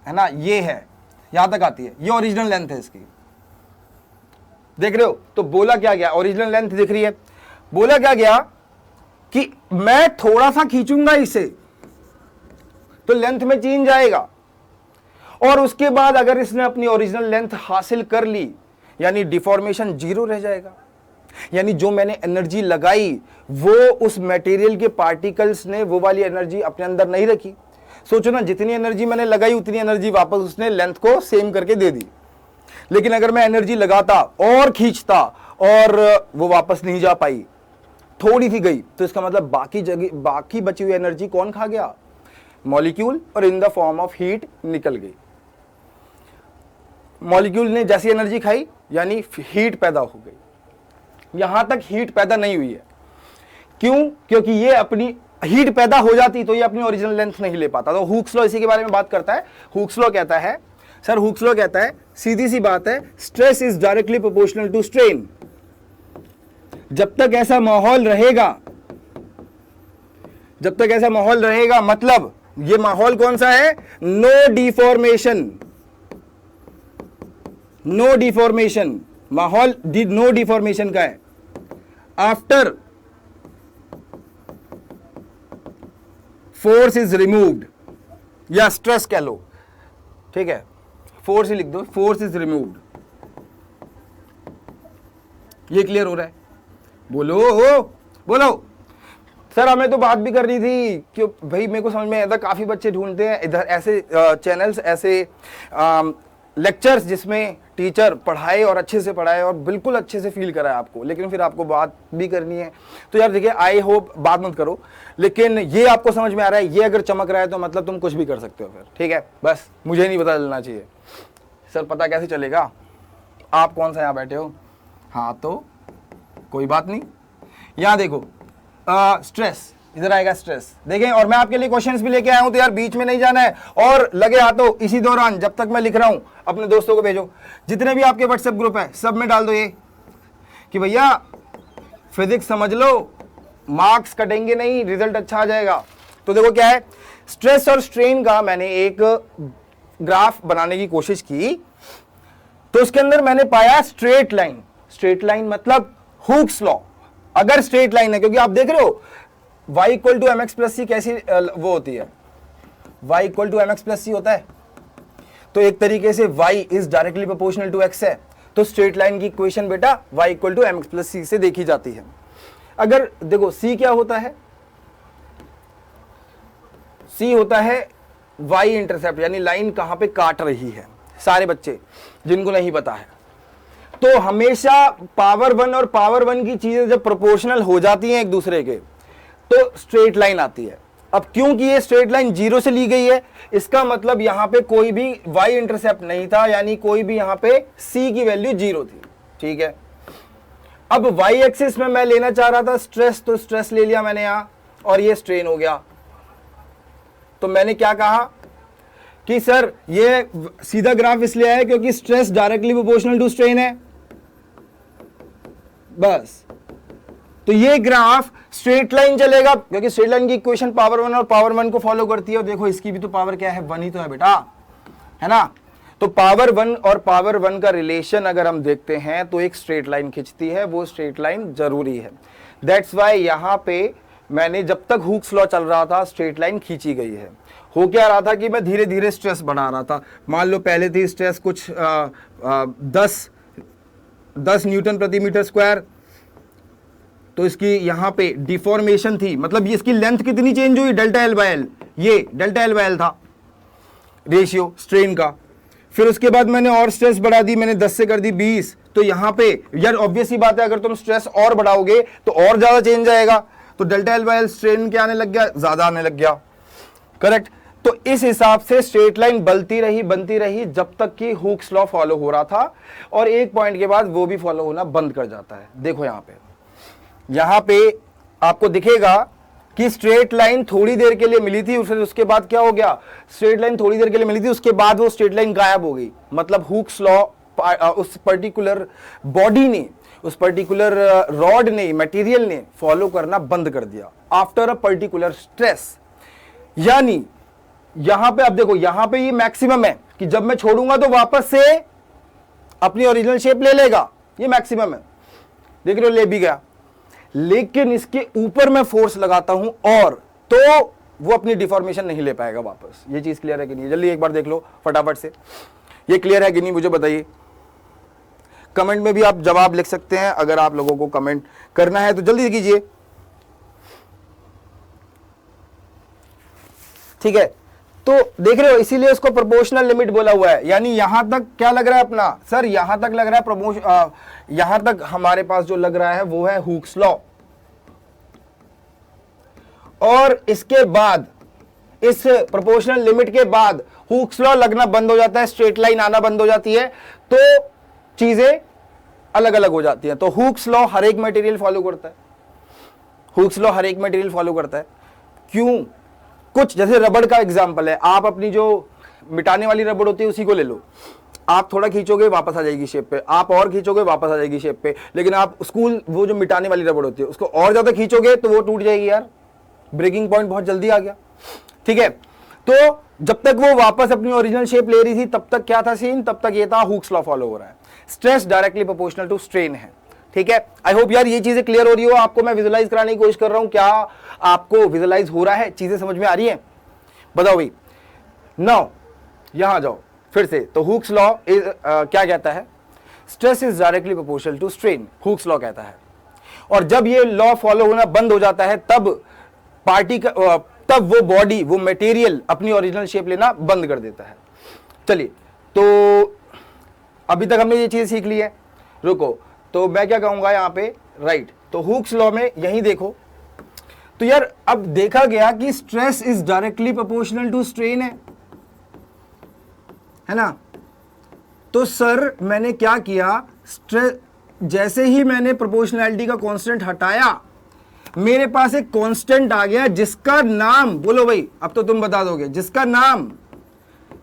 है ना, ये है, यहां तक आती है, ये ओरिजिनल लेंथ है इसकी। देख रहे हो? तो बोला क्या गया, ओरिजिनल लेंथ दिख रही है। बोला क्या गया कि मैं थोड़ा सा खींचूंगा इसे तो लेंथ में चेंज आएगा, और उसके बाद अगर इसने अपनी ओरिजिनल लेंथ हासिल कर ली यानी डिफॉर्मेशन जीरो रह जाएगा। यानी जो मैंने एनर्जी लगाई वो उस मटेरियल के पार्टिकल्स ने वो वाली एनर्जी अपने अंदर नहीं रखी। सोचो ना, जितनी एनर्जी मैंने लगाई उतनी एनर्जी वापस उसने लेंथ को सेम करके दे दी। लेकिन अगर मैं एनर्जी लगाता और खींचता और वो वापस नहीं जा पाई, थोड़ी सी गई, तो इसका मतलब बाकी बची हुई एनर्जी कौन खा गया? मॉलिक्यूल, और in the form of heat निकल गई। मॉलिक्यूल ने जैसी एनर्जी खाई यानी हीट पैदा हो गई। यहां तक हीट पैदा नहीं हुई है। क्यों? क्योंकि ये अपनी हीट पैदा हो जाती तो ये अपनी ओरिजिनल लेंथ नहीं ले पाता। तो हुक्स लॉ इसी के बारे में बात करता है। हुक्स लॉ कहता है, सर हुक्स लॉ कहता है सीधी सी बात है, stress is directly proportional to strain. जब तक ऐसा माहौल रहेगा, मतलब ये माहौल कौन सा है? No deformation. माहौल नो डिफॉर्मेशन का है। आफ्टर फोर्स इज रिमूव्ड, या स्ट्रेस कह लो, ठीक है, फोर्स ही लिख दो, फोर्स इज रिमूव्ड। ये क्लियर हो रहा है? बोलो सर, हमें तो बात भी करनी थी कि भाई मेरे को समझ में आता, काफी बच्चे ढूंढते हैं इधर ऐसे चैनल्स, ऐसे लेक्चर्स जिसमें टीचर पढ़ाए और अच्छे से पढ़ाए और बिल्कुल अच्छे से फील कराए आपको, लेकिन फिर आपको बात भी करनी है। तो यार देखिए, आई होप बात मत करो, लेकिन ये आपको समझ में आ रहा है, ये अगर चमक रहा है तो मतलब तुम कुछ भी कर सकते हो फिर। ठीक है, बस मुझे नहीं पता चलना चाहिए। सर पता कैसे चलेगा? आप कौन सा यहाँ बैठे हो? हाँ तो कोई बात नहीं। यहाँ देखो, स्ट्रेस इधर आएगा स्ट्रेस। देखें, और मैं आपके लिए क्वेश्चंस भी लेके आया हूं, तो यार बीच में नहीं जाना है, और लगे हाथों इसी दौरान जब तक मैं लिख रहा हूं अपने दोस्तों को भेजो, जितने भी आपके व्हाट्सएप ग्रुप है सब में डाल दो ये कि भैया फिजिक्स समझ लो, मार्क्स कटेंगे नहीं, रिजल्ट अच्छा आ जाएगा। तो देखो क्या है, स्ट्रेस और स्ट्रेन का मैंने एक ग्राफ बनाने की कोशिश की, तो उसके अंदर मैंने पाया स्ट्रेट लाइन। स्ट्रेट लाइन मतलब हुक्स लॉ। अगर स्ट्रेट लाइन है, क्योंकि आप देख रहे हो y equal to mx plus C कैसी वो होती है, y equal to mx plus C होता है, तो एक तरीके से y is directly proportional to x है, तो स्ट्रेट लाइन की इक्वेशन बेटा y equal to mx plus C से देखी जाती है। अगर देखो c क्या होता है, c होता है y इंटरसेप्ट, यानी लाइन कहां पे काट रही है। सारे बच्चे जिनको नहीं पता है, तो हमेशा पावर 1 और पावर 1 की चीजें जब प्रोपोर्शनल हो जाती हैं एक दूसरे के, तो स्ट्रेट लाइन आती है। अब क्योंकि ये स्ट्रेट लाइन 0 से ली गई है, इसका मतलब यहां पे कोई भी y इंटरसेप्ट नहीं था, यानी कोई भी यहां पे c की वैल्यू 0 थी। ठीक है, अब y एक्सिस में मैं लेना चाह रहा था स्ट्रेस, तो स्ट्रेस ले लिया मैंने यहां, और ये स्ट्रेन हो गया। तो मैंने क्या कहा कि सर ये सीधा ग्राफ इसलिए है क्योंकि stress directly proportional to strain है, बस। तो ये ग्राफ स्ट्रेट लाइन चलेगा, क्योंकि स्ट्रेट लाइन की इक्वेशन पावर 1 और पावर 1 को फॉलो करती है, और देखो इसकी भी तो पावर क्या है, 1 ही तो है बेटा, है ना। तो पावर 1 और पावर 1 का रिलेशन अगर हम देखते हैं तो एक स्ट्रेट लाइन खिंचती है, वो स्ट्रेट लाइन जरूरी है। दैट्स वाई यहां पे मैंने जब तक हुक्स लॉ चल रहा था स्ट्रेट लाइन खींची गई है। हो क्या रहा था कि मैं धीरे धीरे स्ट्रेस बढ़ा रहा था। मान लो पहले थी स्ट्रेस कुछ 10 न्यूटन प्रति मीटर स्क्वायर, तो इसकी यहां पे डिफॉर्मेशन थी, मतलब इसकी लेंथ कितनी चेंज हुई, डेल्टा एल बाय एल, ये डेल्टा एल बाय एल था रेशियो स्ट्रेन का। फिर उसके बाद मैंने और स्ट्रेस बढ़ा दी, मैंने 10 से कर दी 20, तो यहां पे यार ऑब्वियस ही बात है, अगर तुम स्ट्रेस और बढ़ाओगे तो और ज्यादा चेंज आएगा, तो delta L by L strain क्या आने लग गया, ज्यादा आने लग गया। करेक्ट। तो इस हिसाब से स्ट्रेट लाइन बनती रही जब तक कि हुक्स लॉ फॉलो हो रहा था, और एक पॉइंट के बाद वो भी फॉलो होना बंद कर जाता है। देखो यहां पे आपको दिखेगा कि स्ट्रेट लाइन थोड़ी देर के लिए मिली थी, उसके बाद क्या हो गया, स्ट्रेट लाइन थोड़ी देर के लिए मिली थी, उसके बाद वो स्ट्रेट लाइन गायब हो गई। मतलब हुक्स लॉ उस पर्टिकुलर बॉडी ने, उस पर्टिकुलर रॉड ने, मटेरियल ने फॉलो करना बंद कर दिया आफ्टर अ पर्टिकुलर स्ट्रेस। यानी यहां पे अब देखो, यहां पे ये मैक्सिमम है कि जब मैं छोड़ूंगा तो वापस से अपनी ओरिजिनल शेप ले लेगा, ये मैक्सिमम है, देख रहे हो, ले भी गया। लेकिन इसके ऊपर मैं फोर्स लगाता हूं और तो वो अपनी डिफॉर्मेशन नहीं ले पाएगा वापस। ये चीज क्लियर है कि नहीं, जल्दी एक बार देख लो फटाफट से, ये क्लियर है कि नहीं मुझे बताइए। कमेंट में भी आप जवाब लिख सकते हैं, अगर आप लोगों को कमेंट करना है तो जल्दी कीजिए। ठीक है, तो देख रहे हो, इसीलिए उसको प्रोपोर्शनल लिमिट बोला हुआ है। यानी यहां तक क्या लग रहा है अपना, सर यहां तक लग रहा है यहां तक हमारे पास जो लग रहा है वो है हुक्स लॉ, और इसके बाद इस प्रोपोर्शनल लिमिट के बाद हुक्स लॉ लगना बंद हो जाता है, स्ट्रेट लाइन आना बंद हो जाती है, तो चीजें अलग अलग हो जाती हैं। तो हुक्स लॉ हर एक मटेरियल फॉलो करता है, हुक्स लॉ हर एक मटेरियल फॉलो करता है। क्यों, कुछ जैसे रबड़ का एग्जांपल है, आप अपनी जो मिटाने वाली रबड़ होती है उसी को ले लो, आप थोड़ा खींचोगे वापस आ जाएगी शेप पे, आप और खींचोगे वापस आ जाएगी शेप पे। लेकिन आप वो जो मिटाने वाली रबड़ होती है उसको और ज्यादा खींचोगे तो वो टूट जाएगी यार, ब्रेकिंग पॉइंट बहुत जल्दी आ गया। ठीक है, तो जब तक वो वापस अपनी ओरिजिनल शेप ले रही थी तब तक क्या था सीन, तब तक ये था हुक्स लॉ फॉलो हो रहा है, stress directly proportional to strain है। ठीक है, आई होप यार ये चीजें क्लियर हो रही हो, आपको मैं विजुलाइज कराने की कोशिश कर रहा हूं, क्या आपको विजुलाइज हो रहा है, चीजें समझ में आ रही है, बताओ भाई। नाउ यहां जाओ फिर से, तो हुक्स लॉ क्या कहता है, stress is directly proportional to strain, Hooke's law कहता है। और जब ये लॉ फॉलो होना बंद हो जाता है तब वो बॉडी, वो मटेरियल अपनी ओरिजिनल शेप लेना बंद कर देता है। चलिए, तो अभी तक हमने ये चीज सीख ली है, रुको, तो मैं क्या कहूंगा यहाँ पे, राइट। तो हुक्स लॉ में यही देखो, तो यार अब देखा गया कि stress is directly proportional to strain है ना। तो सर मैंने क्या किया, स्ट्रेस जैसे ही मैंने प्रोपोर्शनैलिटी का कांस्टेंट हटाया, मेरे पास एक कांस्टेंट आ गया जिसका नाम, बोलो भाई अब तो तुम बता दोगे, जिसका नाम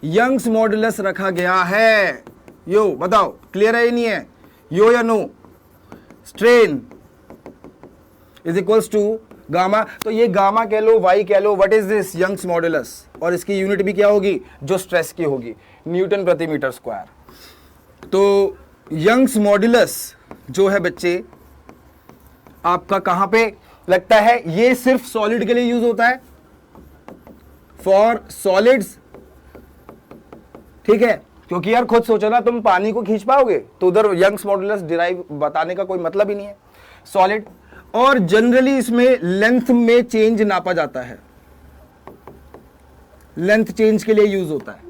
यंग्स मॉडुलस रखा गया है। यो बताओ क्लियर है या नहीं है, यो या no. Strain is equals to gamma, तो ये गामा कह लो वाई कह लो, what is this, Young's modulus, और इसकी यूनिट भी क्या होगी, जो स्ट्रेस की होगी, न्यूटन प्रति मीटर स्क्वायर। तो यंग्स मॉडुलस जो है बच्चे आपका कहां पे लगता है, ये सिर्फ सॉलिड के लिए यूज होता है, फॉर सॉलिड्स, ठीक है, क्योंकि यार खुद सोचो ना, तुम पानी को खींच पाओगे तो उधर यंग्स मॉडुलस डिराइव बताने का कोई मतलब ही नहीं है, सॉलिड। और जनरली इसमें लेंथ में चेंज नापा जाता है, लेंथ चेंज के लिए यूज होता है,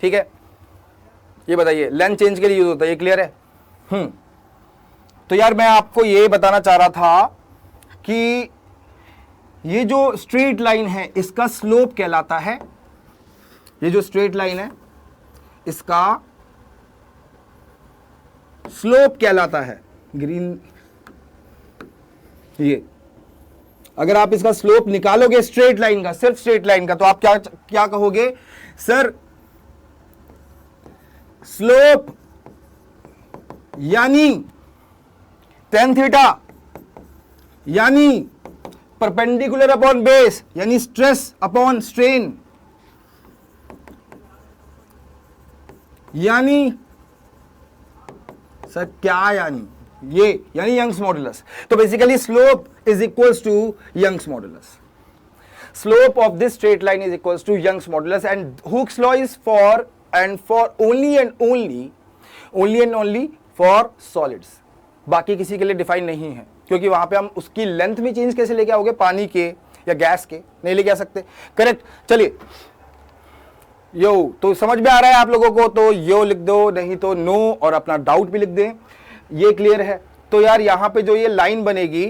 ठीक है, ये बताइए लेंथ चेंज के लिए यूज होता है, ये क्लियर है। तो यार मैं आपको ये बताना चाह रहा था कि ये जो स्ट्रेट लाइन है इसका स्लोप कहलाता है, ये जो स्ट्रेट लाइन है इसका स्लोप कहलाता है, ग्रीन, ये अगर आप इसका स्लोप निकालोगे स्ट्रेट लाइन का, सिर्फ स्ट्रेट लाइन का, तो आप क्या क्या कहोगे, सर स्लोप यानी tan थीटा यानी परपेंडिकुलर अपॉन बेस यानी स्ट्रेस अपॉन स्ट्रेन यानी, सर क्या यानी, ये यानी यंग्स मॉडुलस। तो basically slope is equals to Young's modulus, slope of this straight line is equals to Young's modulus, and Hooke's law is for and for only and only for solids, बाकी किसी के लिए डिफाइन नहीं है, क्योंकि वहां पे हम उसकी लेंथ में चेंज कैसे लेके आओगे, पानी के या गैस के नहीं लेके आ सकते, करेक्ट। चलिए यो, तो समझ में आ रहा है आप लोगों को, तो यो लिख दो, नहीं तो नो, और अपना डाउट भी लिख दें, ये क्लियर है। तो यार यहां पे जो ये लाइन बनेगी,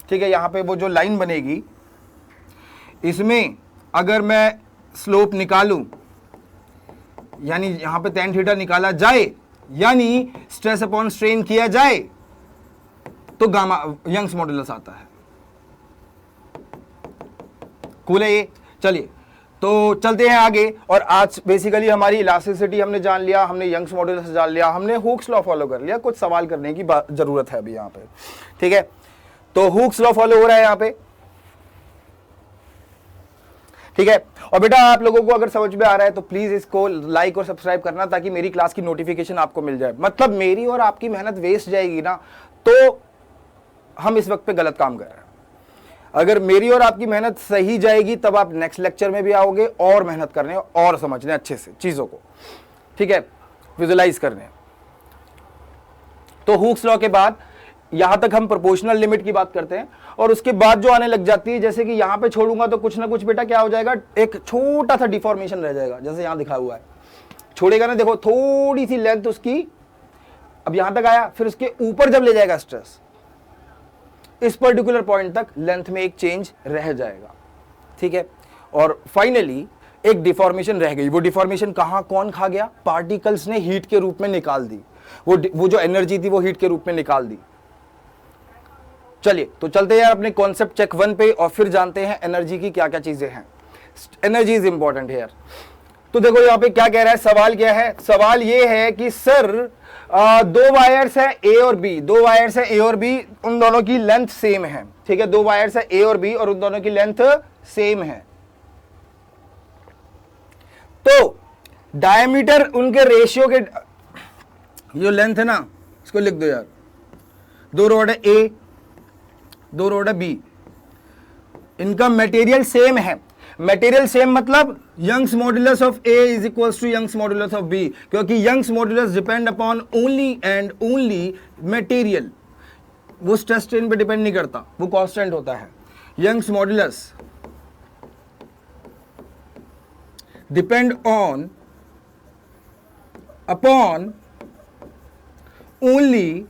ठीक है, यहां पे वो जो लाइन बनेगी, इसमें अगर मैं स्लोप निकालूं, यानी यहां पे tan थीटा निकाला जाए, यानी स्ट्रेस अपॉन स्ट्रेन किया जाए, तो गामा यंग्स मॉडुलस आता है। कूल है ये। चलिए तो चलते हैं आगे, और आज बेसिकली हमारी इलास्टिसिटी हमने जान लिया, हमने यंग्स मॉडुलस जान लिया, हमने हुक्स लॉ फॉलो कर लिया, कुछ सवाल करने की जरूरत है अभी यहां पे, ठीक है। तो हुक्स लॉ फॉलो हो रहा है यहां पे, ठीक है। और बेटा आप लोगों को अगर समझ में आ रहा है तो प्लीज इसको लाइक और सब्सक्राइब करना, ताकि मेरी क्लास की नोटिफिकेशन आपको मिल जाए। मतलब मेरी और आपकी मेहनत वेस्ट जाएगी ना, तो हम इस वक्त पे गलत काम कर रहे हैं। अगर मेरी और आपकी मेहनत सही जाएगी, तब आप नेक्स्ट लेक्चर में भी आओगे और मेहनत करने और समझने अच्छे से चीजों को, ठीक है, विजुलाइज करने। तो हुक्स लॉ के बाद यहां तक हम प्रोपोर्शनल लिमिट की बात करते हैं, और उसके बाद जो आने लग जाती है, जैसे कि यहां पे छोड़ूंगा तो कुछ ना कुछ बेटा क्या हो जाएगा, एक छोटा सा डिफॉर्मेशन रह जाएगा, जैसे यहां दिखा हुआ है, छोड़ेगा ना, देखो थोड़ी सी लेंथ उसकी, अब यहां तक आया, फिर उसके ऊपर जब ले जाएगा स्ट्रेस, इस पर्टिकुलर पॉइंट तक लेंथ में एक चेंज रह जाएगा, ठीक है। और फाइनली एक डिफॉर्मेशन रह गई, वो डिफॉर्मेशन कहां कौन खा गया, पार्टिकल्स ने हीट के रूप में निकाल दी, वो जो एनर्जी थी वो हीट के रूप में निकाल दी। चलिए तो चलते हैं अपने कॉन्सेप्ट चेक 1 पे, और फिर जानते हैं एनर्जी की क्या क्या चीजें हैं। Energy is important here. तो देखो यहाँ पे क्या कह रहा है, सवाल क्या है, सवाल ये है कि सर दो वायर्स है ए और बी, दो वायर्स है ए और बी, उन दोनों की लेंथ सेम है, ठीक है, दो वायर्स है ए और बी और उन दोनों की लेंथ सेम है। तो डायमीटर उनके रेशियो के, जो लेंथ है ना, इसको लिख दो यार, दो रोड है ए, दो रोड है बी, इनका मटेरियल सेम है। मटेरियल सेम मतलब Young's modulus of A is equals to Young's modulus of B, क्योंकि Young's modulus depend upon only and only material, वो स्ट्रेस स्ट्रेन पे डिपेंड नहीं करता, वो कांस्टेंट होता है। Young's modulus depend on upon only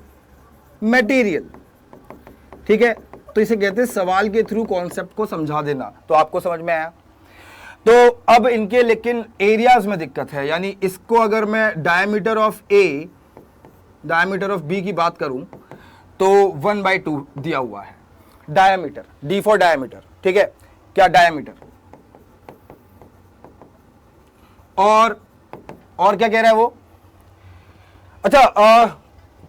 material, ठीक है। तो इसे कहते हैं सवाल के थ्रू कॉन्सेप्ट को समझा देना। तो आपको समझ में आया। तो अब इनके लेकिन एरियाज में दिक्कत है, यानी इसको अगर मैं diameter of A, diameter of B की बात करूं, तो 1/2 दिया हुआ है। डायमीटर, डी फॉर डायमीटर, ठीक है, क्या डायमीटर, और क्या कह रहा है वो, अच्छा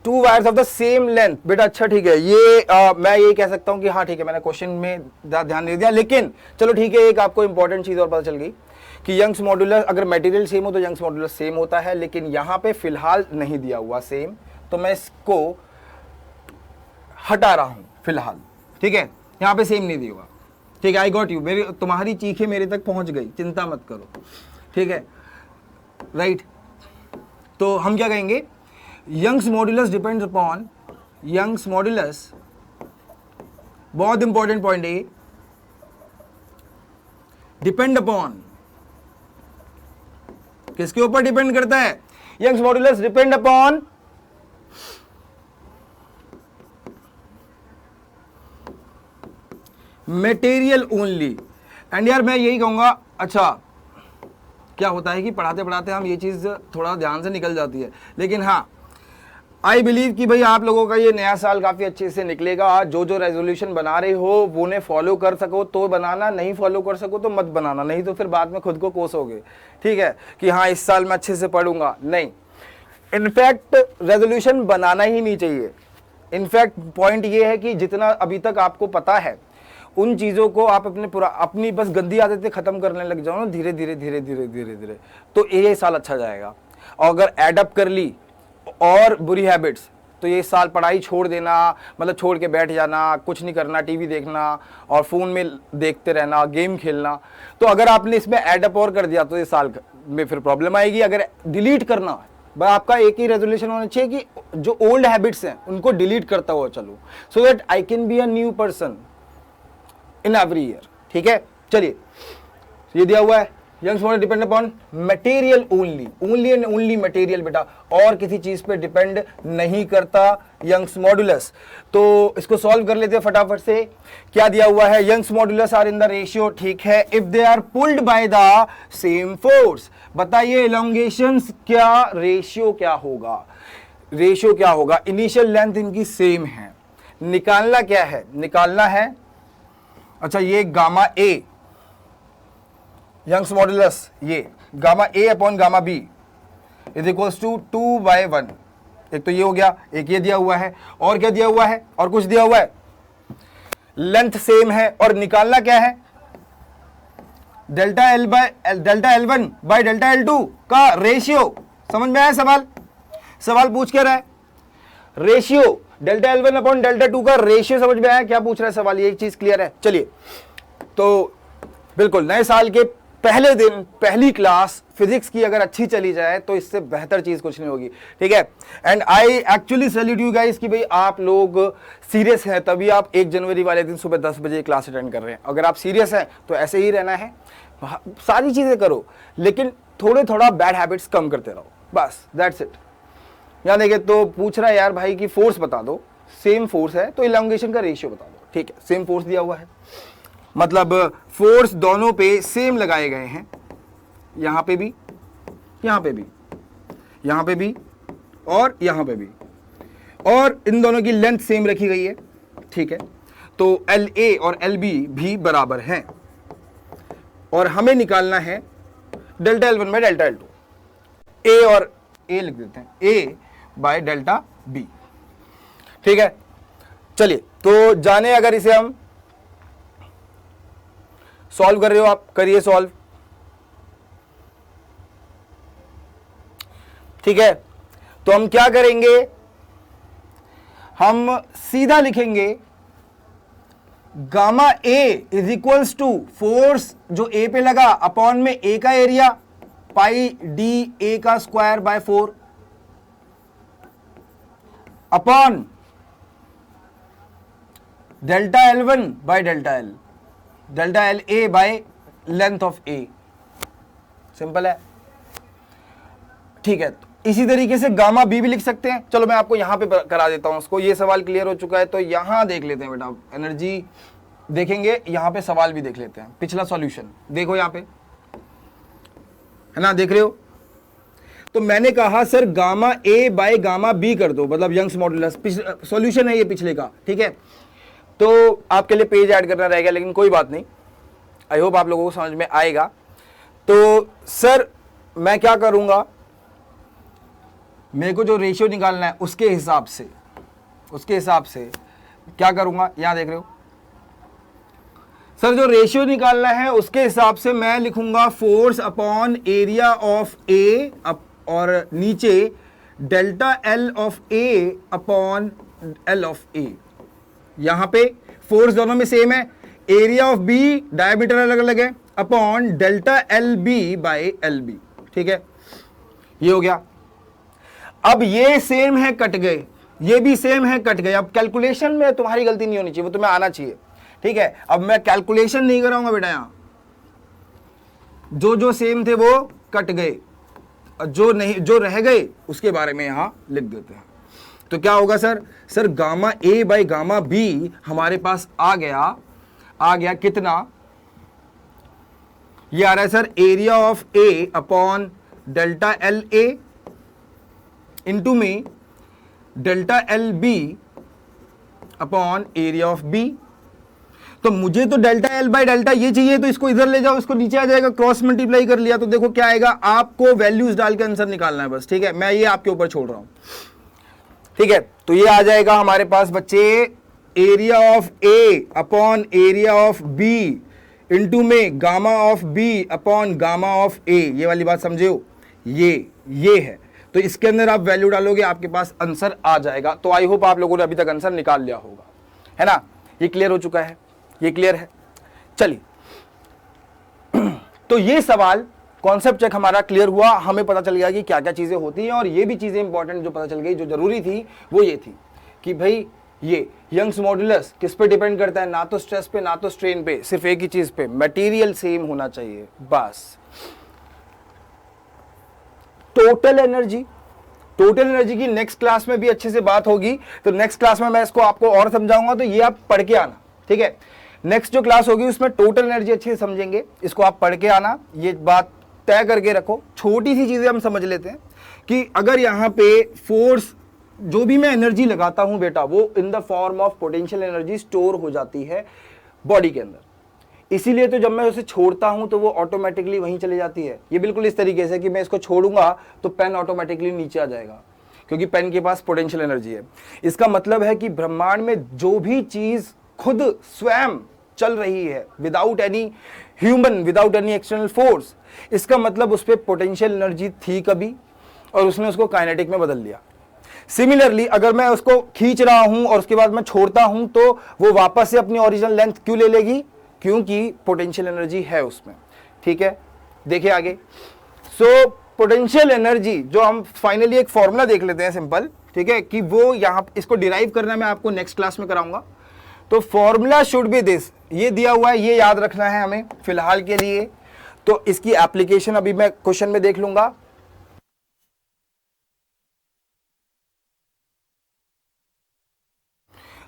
2 wires of the same length, बेटा अच्छा ठीक है, ये मैं ये कह सकता हूं कि हाँ ठीक है, मैंने क्वेश्चन में ध्यान नहीं दिया, लेकिन चलो ठीक है, एक आपको इंपॉर्टेंट चीज और पता चल गई कि यंग्स मॉड्यूलस, अगर मटेरियल सेम हो तो यंग्स मॉड्यूलस सेम होता है, लेकिन यहां पे फिलहाल नहीं दिया हुआ सेम, तो मैं इसको हटा रहा हूं फिलहाल, ठीक है, यहां पे सेम नहीं दिया हुआ, ठीक है, आई गॉट यू, मेरी तुम्हारी चीखें मेरे तक पहुंच गई, चिंता मत करो, ठीक है, राइट। तो हम क्या कहेंगे, Young's modulus depends upon, Young's modulus, बहुत इंपॉर्टेंट पॉइंट है, डिपेंड अपॉन, किसके ऊपर डिपेंड करता है, Young's modulus depend upon material only. And यार मैं यही कहूंगा, अच्छा क्या होता है कि पढ़ाते पढ़ाते हम ये चीज थोड़ा ध्यान से निकल जाती है, लेकिन हाँ आई बिलीव कि भाई आप लोगों का ये नया साल काफी अच्छे से निकलेगा, जो जो रेजोल्यूशन बना रहे हो वो ने फॉलो कर सको तो बनाना, नहीं फॉलो कर सको तो मत बनाना, नहीं तो फिर बाद में खुद को कोसोगे, ठीक है, कि हाँ इस साल मैं अच्छे से पढ़ूंगा, नहीं, इनफैक्ट रेजोल्यूशन बनाना ही नहीं चाहिए। इनफैक्ट पॉइंट ये है कि जितना अभी तक आपको पता है उन चीजों को आप अपनी बस गंदी आदतें खत्म करने लग जाओ ना, धीरे धीरे धीरे धीरे धीरे धीरे, तो ये साल अच्छा जाएगा। और अगर एडअप कर ली और बुरी हैबिट्स, तो ये साल पढ़ाई छोड़ देना, मतलब छोड़ के बैठ जाना, कुछ नहीं करना, टीवी देखना और फोन में देखते रहना, गेम खेलना, तो अगर आपने इसमें एडअप और कर दिया तो ये साल में फिर प्रॉब्लम आएगी। अगर डिलीट करना, बस आपका एक ही रेजोल्यूशन होना चाहिए कि जो ओल्ड हैबिट्स हैं उनको डिलीट करता हुआ चलो, so that I can be a new person in every year, ठीक है। चलिए ये दिया हुआ है, Young's modulus depend upon material only, only and only material बेटा, और किसी चीज पे डिपेंड नहीं करता यंग्स मॉड्यूलस। तो इसको सॉल्व कर लेते हैं फटाफट से। क्या दिया हुआ है, Young's modulus are in the ratio, ठीक है, if they are pulled by the same force. बताइए इलोंगेशंस क्या रेशियो क्या होगा, रेशियो क्या होगा, इनिशियल लेंथ इनकी सेम है, निकालना क्या है, निकालना है, अच्छा ये गामा ए, यंग्स मॉड्यूलस ये gamma A upon gamma B is equals to 2/1, एक तो ये हो गया, एक ये दिया हुआ है, और क्या दिया हुआ है, और कुछ दिया हुआ है, लेंथ सेम है, और निकालना क्या है, delta L1 by delta L2 का रेशियो। समझ में आया सवाल, सवाल पूछ क्या रहा है, ratio delta L1 upon delta 2 का रेशियो, समझ में आया क्या पूछ रहा है सवाल, ये चीज क्लियर है। चलिए तो बिल्कुल नए साल के पहले दिन पहली क्लास फिजिक्स की अगर अच्छी चली जाए तो इससे बेहतर चीज कुछ नहीं होगी, ठीक है। And I actually salute you guys कि भाई आप लोग सीरियस हैं, तभी आप 1 जनवरी वाले दिन सुबह 10 बजे क्लास अटेंड कर रहे हैं। अगर आप सीरियस हैं तो ऐसे ही रहना है, सारी चीजें करो, लेकिन थोड़ा बैड हैबिट्स कम करते रहो, बस दैट्स इट। यहाँ देखिए तो पूछ रहा है यार भाई कि फोर्स बता दो, सेम फोर्स है तो इलोंगेशन का रेशियो बता दो, ठीक है, सेम फोर्स दिया हुआ है, मतलब फोर्स दोनों पे सेम लगाए गए हैं, यहां पे भी, यहां पे भी, यहां पे भी और यहां पे भी, और इन दोनों की लेंथ सेम रखी गई है, ठीक है, तो LA और LB भी बराबर हैं, और हमें निकालना है delta L1 by delta L2, A और A लिख देते हैं, A बाय डेल्टा B, ठीक है। चलिए तो जाने, अगर इसे हम सॉल्व कर रहे हो, आप करिए सॉल्व, ठीक है। तो हम क्या करेंगे, हम सीधा लिखेंगे gamma A is equals to force जो ए पे लगा अपॉन में ए का एरिया पाई डी ए का square by 4 upon delta L1 by delta L, delta LA by length of A, simple है, ठीक है। इसी तरीके से गामा बी भी लिख सकते हैं, चलो मैं आपको यहां पे करा देता हूं उसको, ये सवाल क्लियर हो चुका है, तो यहां देख लेते हैं बेटा, एनर्जी देखेंगे, यहां पे सवाल भी देख लेते हैं, पिछला सॉल्यूशन देखो यहां पे, है ना, देख रहे हो, तो मैंने कहा sir gamma A by gamma B कर दो, मतलब यंग्स मॉडुलस, सॉल्यूशन है ये पिछले का, ठीक है। तो आपके लिए पेज ऐड करना रहेगा, लेकिन कोई बात नहीं, आई होप आप लोगों को समझ में आएगा। तो सर मैं क्या करूंगा, मेरे को जो रेशियो निकालना है उसके हिसाब से क्या करूंगा, यहां देख रहे हो सर, जो रेशियो निकालना है उसके हिसाब से मैं लिखूंगा force upon area of A और नीचे delta L of A upon L of A. यहां पे फोर्स दोनों में सेम है, एरिया ऑफ बी डायमीटर अलग अलग है, upon delta L B by L B, ठीक है। ये हो गया। अब ये सेम है, कट गए, ये भी सेम है, कट गए। अब कैलकुलेशन में तुम्हारी गलती नहीं होनी चाहिए, वो तुम्हें आना चाहिए, ठीक है। अब मैं कैलकुलेशन नहीं कराऊंगा बेटा, यहां जो जो सेम थे वो कट गए, जो नहीं, जो रह गए उसके बारे में यहां लिख देते हैं। तो क्या होगा sir gamma A by gamma B हमारे पास आ गया कितना, ये आ रहा है sir area of A upon delta L A into में delta L B upon area of B. तो मुझे तो डेल्टा एल बाय डेल्टा ये चाहिए, तो इसको इधर ले जाओ, इसको नीचे आ जाएगा, क्रॉस मल्टीप्लाई कर लिया। तो देखो क्या आएगा, आपको वैल्यूज डाल के आंसर निकालना है बस, ठीक है। मैं ये आपके ऊपर छोड़ रहा हूं, ठीक है। तो ये आ जाएगा हमारे पास बच्चे area of A upon area of B into में gamma of B upon gamma of A. ये वाली बात समझे हो, ये है। तो इसके अंदर आप वैल्यू डालोगे, आपके पास आंसर आ जाएगा। तो आई होप आप लोगों ने अभी तक आंसर निकाल लिया होगा, है ना। ये क्लियर हो चुका है, ये क्लियर है। चलिए, तो ये सवाल कॉन्सेप्ट चेक हमारा क्लियर हुआ, हमें पता चल गया कि क्या क्या चीजें होती हैं। और ये भी चीजें इंपॉर्टेंट जो पता चल गई, जो जरूरी थी वो ये थी कि भाई ये यंग्स मॉडुलस किस पे डिपेंड करता है, ना तो स्ट्रेस पे ना तो स्ट्रेन पे, सिर्फ एक ही चीज पे, मटेरियल सेम होना चाहिए बस। टोटल एनर्जी की नेक्स्ट क्लास में भी अच्छे से बात होगी, तो नेक्स्ट क्लास में मैं इसको आपको और समझाऊंगा, तो ये आप पढ़ के आना, ठीक है। नेक्स्ट जो क्लास होगी उसमें टोटल एनर्जी अच्छे से समझेंगे, इसको आप पढ़ के आना, ये बात तय करके रखो। छोटी सी चीजें हम समझ लेते हैं कि अगर यहां पे फोर्स, जो भी मैं एनर्जी लगाता हूं बेटा, वो in the form of potential energy store हो जाती है बॉडी के अंदर। इसीलिए तो जब मैं उसे छोड़ता हूं तो वो ऑटोमेटिकली वहीं चली जाती है। ये बिल्कुल इस तरीके से कि मैं इसको छोड़ूंगा तो पेन ऑटोमेटिकली नीचे आ जाएगा, क्योंकि पेन के पास पोटेंशियल एनर्जी है। इसका मतलब है कि ब्रह्मांड में जो भी चीज खुद स्वयं चल रही है without any human, without any external force, इसका मतलब उस पर पोटेंशियल एनर्जी थी कभी और उसने उसको काइनेटिक में बदल लिया। सिमिलरली अगर मैं उसको खींच रहा हूं और उसके बाद मैं छोड़ता हूं तो वो वापस से अपनी ओरिजिनल लेंथ क्यों ले लेगी, क्योंकि पोटेंशियल एनर्जी है उसमें, ठीक है। देखिए आगे, सो पोटेंशियल एनर्जी जो हम फाइनली एक फॉर्मूला देख लेते हैं सिंपल, ठीक है, कि वो यहां इसको डिराइव करना मैं आपको नेक्स्ट क्लास में कराऊंगा। तो फॉर्मूला शुड बी दिस, ये दिया हुआ है, ये याद रखना है हमें फिलहाल के लिए। तो इसकी एप्लीकेशन अभी मैं क्वेश्चन में देख लूंगा।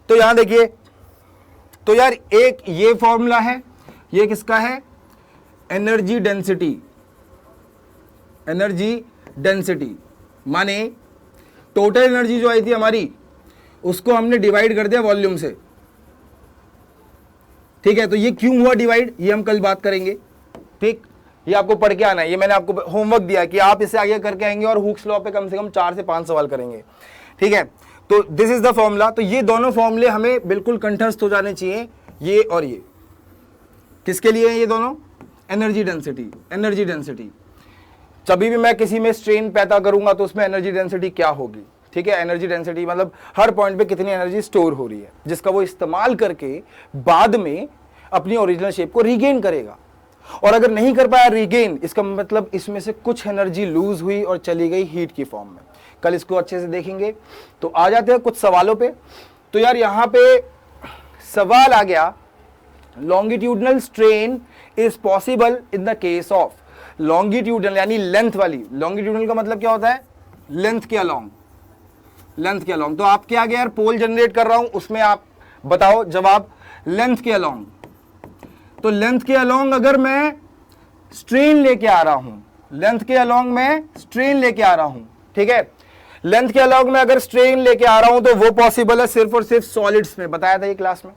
तो यहां देखिए, तो यार एक ये फॉर्मूला है, ये किसका है, एनर्जी डेंसिटी, माने टोटल एनर्जी जो आई थी हमारी उसको हमने डिवाइड कर दिया वॉल्यूम से, ठीक है। तो ये क्यों हुआ डिवाइड, ये हम कल बात करेंगे, ठीक। ये आपको पढ़ के आना है, ये मैंने आपको होमवर्क दिया कि आप इसे आगे करके आएंगे और हुक्स लॉ पे कम से कम 4 से 5 सवाल करेंगे, ठीक है। तो दिस इज द फॉर्मूला। तो ये दोनों फॉर्मूले हमें बिल्कुल कंठस्थ हो जाने चाहिए, ये और ये किसके लिए है, ये दोनों एनर्जी डेंसिटी। जब भी मैं किसी में स्ट्रेन पैदा करूंगा तो उसमें एनर्जी डेंसिटी क्या होगी, ठीक है। एनर्जी डेंसिटी मतलब हर पॉइंट पे कितनी एनर्जी स्टोर हो रही है, जिसका वो इस्तेमाल करके बाद में अपनी ओरिजिनल शेप को रीगेन करेगा। और अगर नहीं कर पाया रीगेन, इसका मतलब इसमें से कुछ एनर्जी लूज हुई और चली गई हीट की फॉर्म में। कल इसको अच्छे से देखेंगे। तो आ जाते हैं कुछ सवालों पे। तो यार यहां पे सवाल आ गया, longitudinal strain is possible in the case of, longitudinal यानी लेंथ वाली, लॉन्गिट्यूडनल का मतलब क्या होता है, लेंथ के अलोंग। तो आप क्या आगे यार पोल जनरेट कर रहा हूं, उसमें आप बताओ जवाब, लेंथ के अलोंग। तो लेंथ के अलोंग अगर मैं स्ट्रेन लेके आ रहा हूं लेंथ के अलोंग मैं स्ट्रेन लेके आ रहा हूं, ठीक है। लेंथ के अलोंग में अगर स्ट्रेन लेके आ रहा हूं तो वो पॉसिबल है सिर्फ और सिर्फ सॉलिड्स में, बताया था ये क्लास में।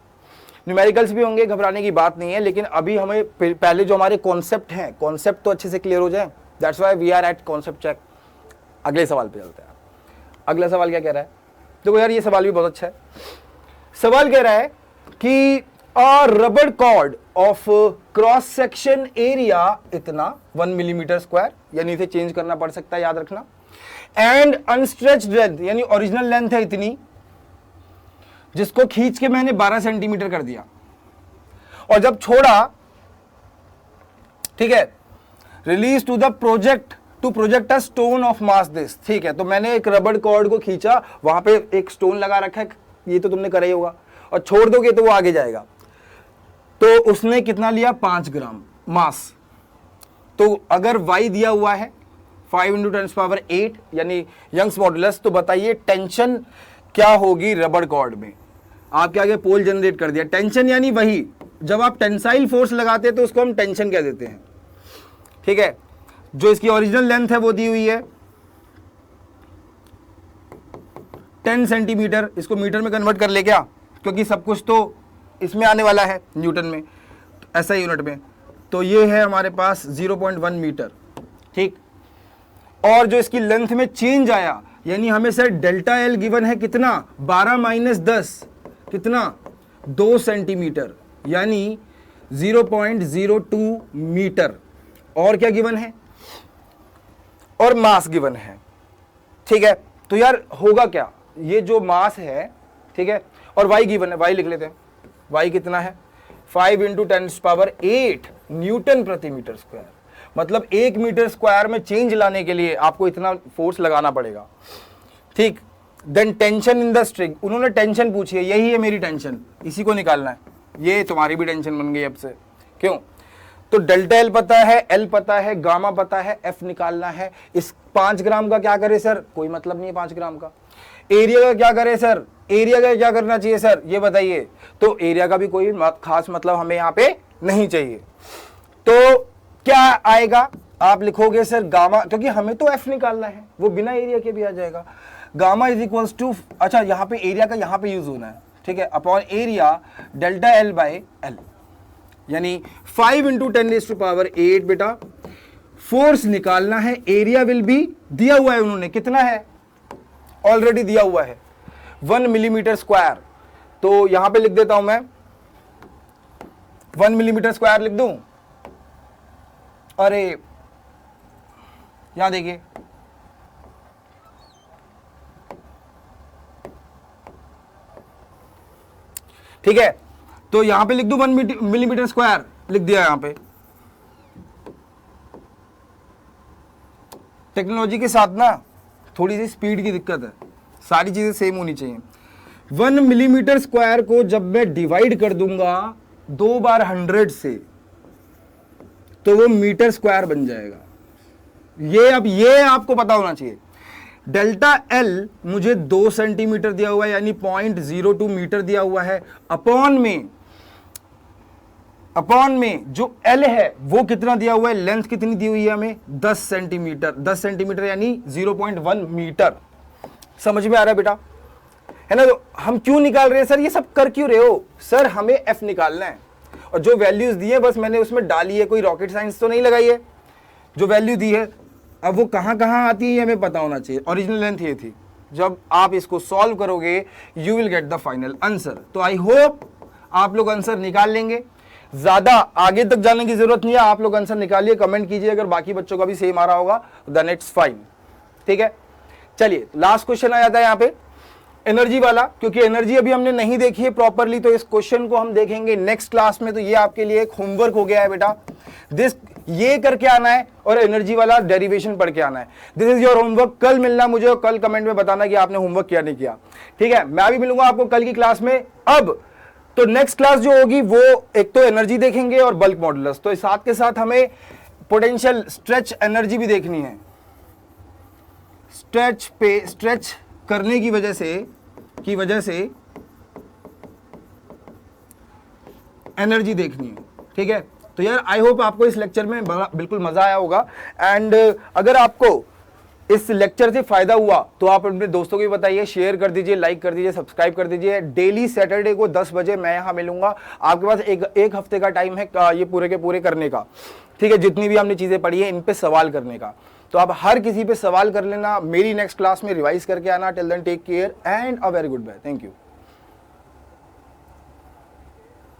न्यूमेरिकल्स भी होंगे, घबराने की बात नहीं है, लेकिन अभी हमें पहले जो हमारे कॉन्सेप्ट हैं, कॉन्सेप्ट तो अच्छे से क्लियर हो जाए। That's why we are at concept check. अगले सवाल पे चलते हैं। अगला सवाल क्या कह रहा है, देखो यार ये सवाल भी बहुत अच्छा है। सवाल कह रहा है कि a rubber cord of cross section area इतना 1 मिलीमीटर स्क्वायर, यानी इसे चेंज करना पड़ सकता है, याद रखना। एंड अनस्ट्रेच्ड लेंथ, यानी ओरिजिनल लेंथ है इतनी, जिसको खींच के मैंने 12 सेंटीमीटर कर दिया, और जब छोड़ा, ठीक है, release to the project to project a stone of mass this, ठीक है। तो मैंने एक रबर कॉर्ड को खींचा, वहां पे एक स्टोन लगा रखा है, ये तो तुमने करा ही होगा, और छोड़ दोगे तो वो आगे जाएगा। तो उसने कितना लिया, 5 ग्राम मास। तो अगर y दिया हुआ है 5 × 10⁸, यानी यंग्स मॉडुलस, तो बताइए टेंशन क्या होगी रबर कॉर्ड में। आपके आगे पोल जनरेट कर दिया। टेंशन यानी वही, जब आप टेंसाइल फोर्स लगाते हैं तो उसको हम टेंशन कह देते हैं, ठीक है। जो इसकी ओरिजिनल लेंथ है वो दी हुई है 10 सेंटीमीटर, इसको मीटर में कन्वर्ट कर ले क्या, क्योंकि सब कुछ तो इसमें आने वाला है न्यूटन में, ऐसा यूनिट में। तो ये है हमारे पास 0.1 मीटर, ठीक। और जो इसकी लेंथ में चेंज आया, यानी हमें सर डेल्टा एल गिवन है कितना, 12 - 10 कितना, 2 सेंटीमीटर, यानी 0.02 मीटर। और क्या गिवन है, और मास गिवन है, ठीक है। तो यार होगा क्या, ये जो मास है, ठीक है, और y गिवन है, y लिख लेते हैं। y कितना है, 5 × 10⁸ न्यूटन प्रति मीटर स्क्वायर। मतलब 1 मीटर स्क्वायर में चेंज लाने के लिए आपको इतना फोर्स लगाना पड़ेगा, ठीक। Then tension in the string, उन्होंने टेंशन पूछी है, यही है मेरी टेंशन, इसी को निकालना है। ये तुम्हारी भी टेंशन बन गई अब से, क्यों, तो डेल्टा एल पता है, एल पता है, गामा पता है, एफ निकालना है। इस 5 ग्राम का क्या करे सर, कोई मतलब नहीं है 5 ग्राम का। एरिया का क्या करे सर, एरिया का क्या करना चाहिए सर, ये बताइए। तो एरिया का भी कोई खास मतलब हमें यहाँ पे नहीं चाहिए। तो क्या आएगा, आप लिखोगे सर गामा, क्योंकि हमें तो एफ निकालना है, वो बिना एरिया के भी आ जाएगा। गामा इज इक्वल्स टू, अच्छा यहाँ पे एरिया का यहाँ पे यूज होना है, ठीक है, upon area delta L by L, यानी 5 × 10⁸ बेटा फोर्स निकालना है। एरिया विल बी दिया हुआ है, उन्होंने कितना है, ऑलरेडी दिया हुआ है 1 मिलीमीटर स्क्वायर। तो यहां पे लिख देता हूं मैं 1 मिलीमीटर स्क्वायर लिख दूं। अरे यहां देखिए, ठीक है, तो यहां पे लिख दूं 1 मिलीमीटर स्क्वायर, लिख दिया यहां पे। टेक्नोलॉजी के साथ ना थोड़ी सी स्पीड की दिक्कत है, सारी चीजें सेम होनी चाहिए। 1 मिलीमीटर स्क्वायर को जब मैं डिवाइड कर दूंगा 2 बार 100 से, तो वो मीटर स्क्वायर बन जाएगा। ये आपको पता होना चाहिए। डेल्टा एल मुझे 2 सेंटीमीटर दिया हुआ है, यानी 0.02 मीटर दिया हुआ है। अपॉन में जो एल है वो कितना दिया हुआ है, लेंथ कितनी दी हुई है हमें, 10 सेंटीमीटर। 10 सेंटीमीटर यानी 0.1 मीटर। समझ में आ रहा है बेटा, है ना। तो हम क्यों निकाल रहे हैं सर, ये सब कर क्यों रहे हो सर, हमें एफ निकालना है, और जो वैल्यूज दी है बस मैंने उसमें डाली है, कोई रॉकेट साइंस तो नहीं लगाई है। जो वैल्यू दी है, अब वो कहां कहां आती है हमें पता होना चाहिए। ओरिजिनल लेंथ ये थी। जब आप इसको सॉल्व करोगे you will get the final answer. तो आई होप आप लोग आंसर निकाल लेंगे, ज्यादा आगे तक जाने की जरूरत नहीं है। आप लोग आंसर निकालिए, कमेंट कीजिए, अगर बाकी बच्चों का भी सेम आ रहा होगा देन इट्स फाइन, ठीक है। चलिए लास्ट क्वेश्चन आ जाता है यहाँ पे, एनर्जी वाला, क्योंकि एनर्जी अभी हमने नहीं देखी है प्रॉपरली, तो इस क्वेश्चन को हम देखेंगे नेक्स्ट क्लास में। तो ये आपके लिए एक होमवर्क हो गया है बेटा, ये करके आना है और एनर्जी वाला डेरिवेशन पढ़ के आना है। This is your homework. कल मिलना मुझे और कल कमेंट में बताना कि आपने होमवर्क किया नहीं किया, ठीक है। मैं भी मिलूंगा आपको कल की क्लास में। अब तो नेक्स्ट क्लास जो होगी वो एक तो एनर्जी देखेंगे और बल्क मॉडुलस, तो साथ के साथ हमें पोटेंशियल स्ट्रेच एनर्जी भी देखनी है। स्ट्रेच करने की वजह से एनर्जी देखनी है, ठीक है। तो यार आई होप आपको इस लेक्चर में बिल्कुल मजा आया होगा। एंड अगर आपको इस लेक्चर से फायदा हुआ तो आप अपने दोस्तों को भी बताइए, शेयर कर दीजिए, लाइक कर दीजिए, सब्सक्राइब कर दीजिए। डेली सैटरडे को 10 बजे मैं यहाँ मिलूंगा। आपके पास एक हफ्ते का टाइम है ये पूरे के पूरे करने का, ठीक है, जितनी भी हमने चीजें पढ़ी है इन पे सवाल करने का। तो आप हर किसी पे सवाल कर लेना, मेरी नेक्स्ट क्लास में रिवाइज करके आना। Till then take care and a very goodbye, thank you.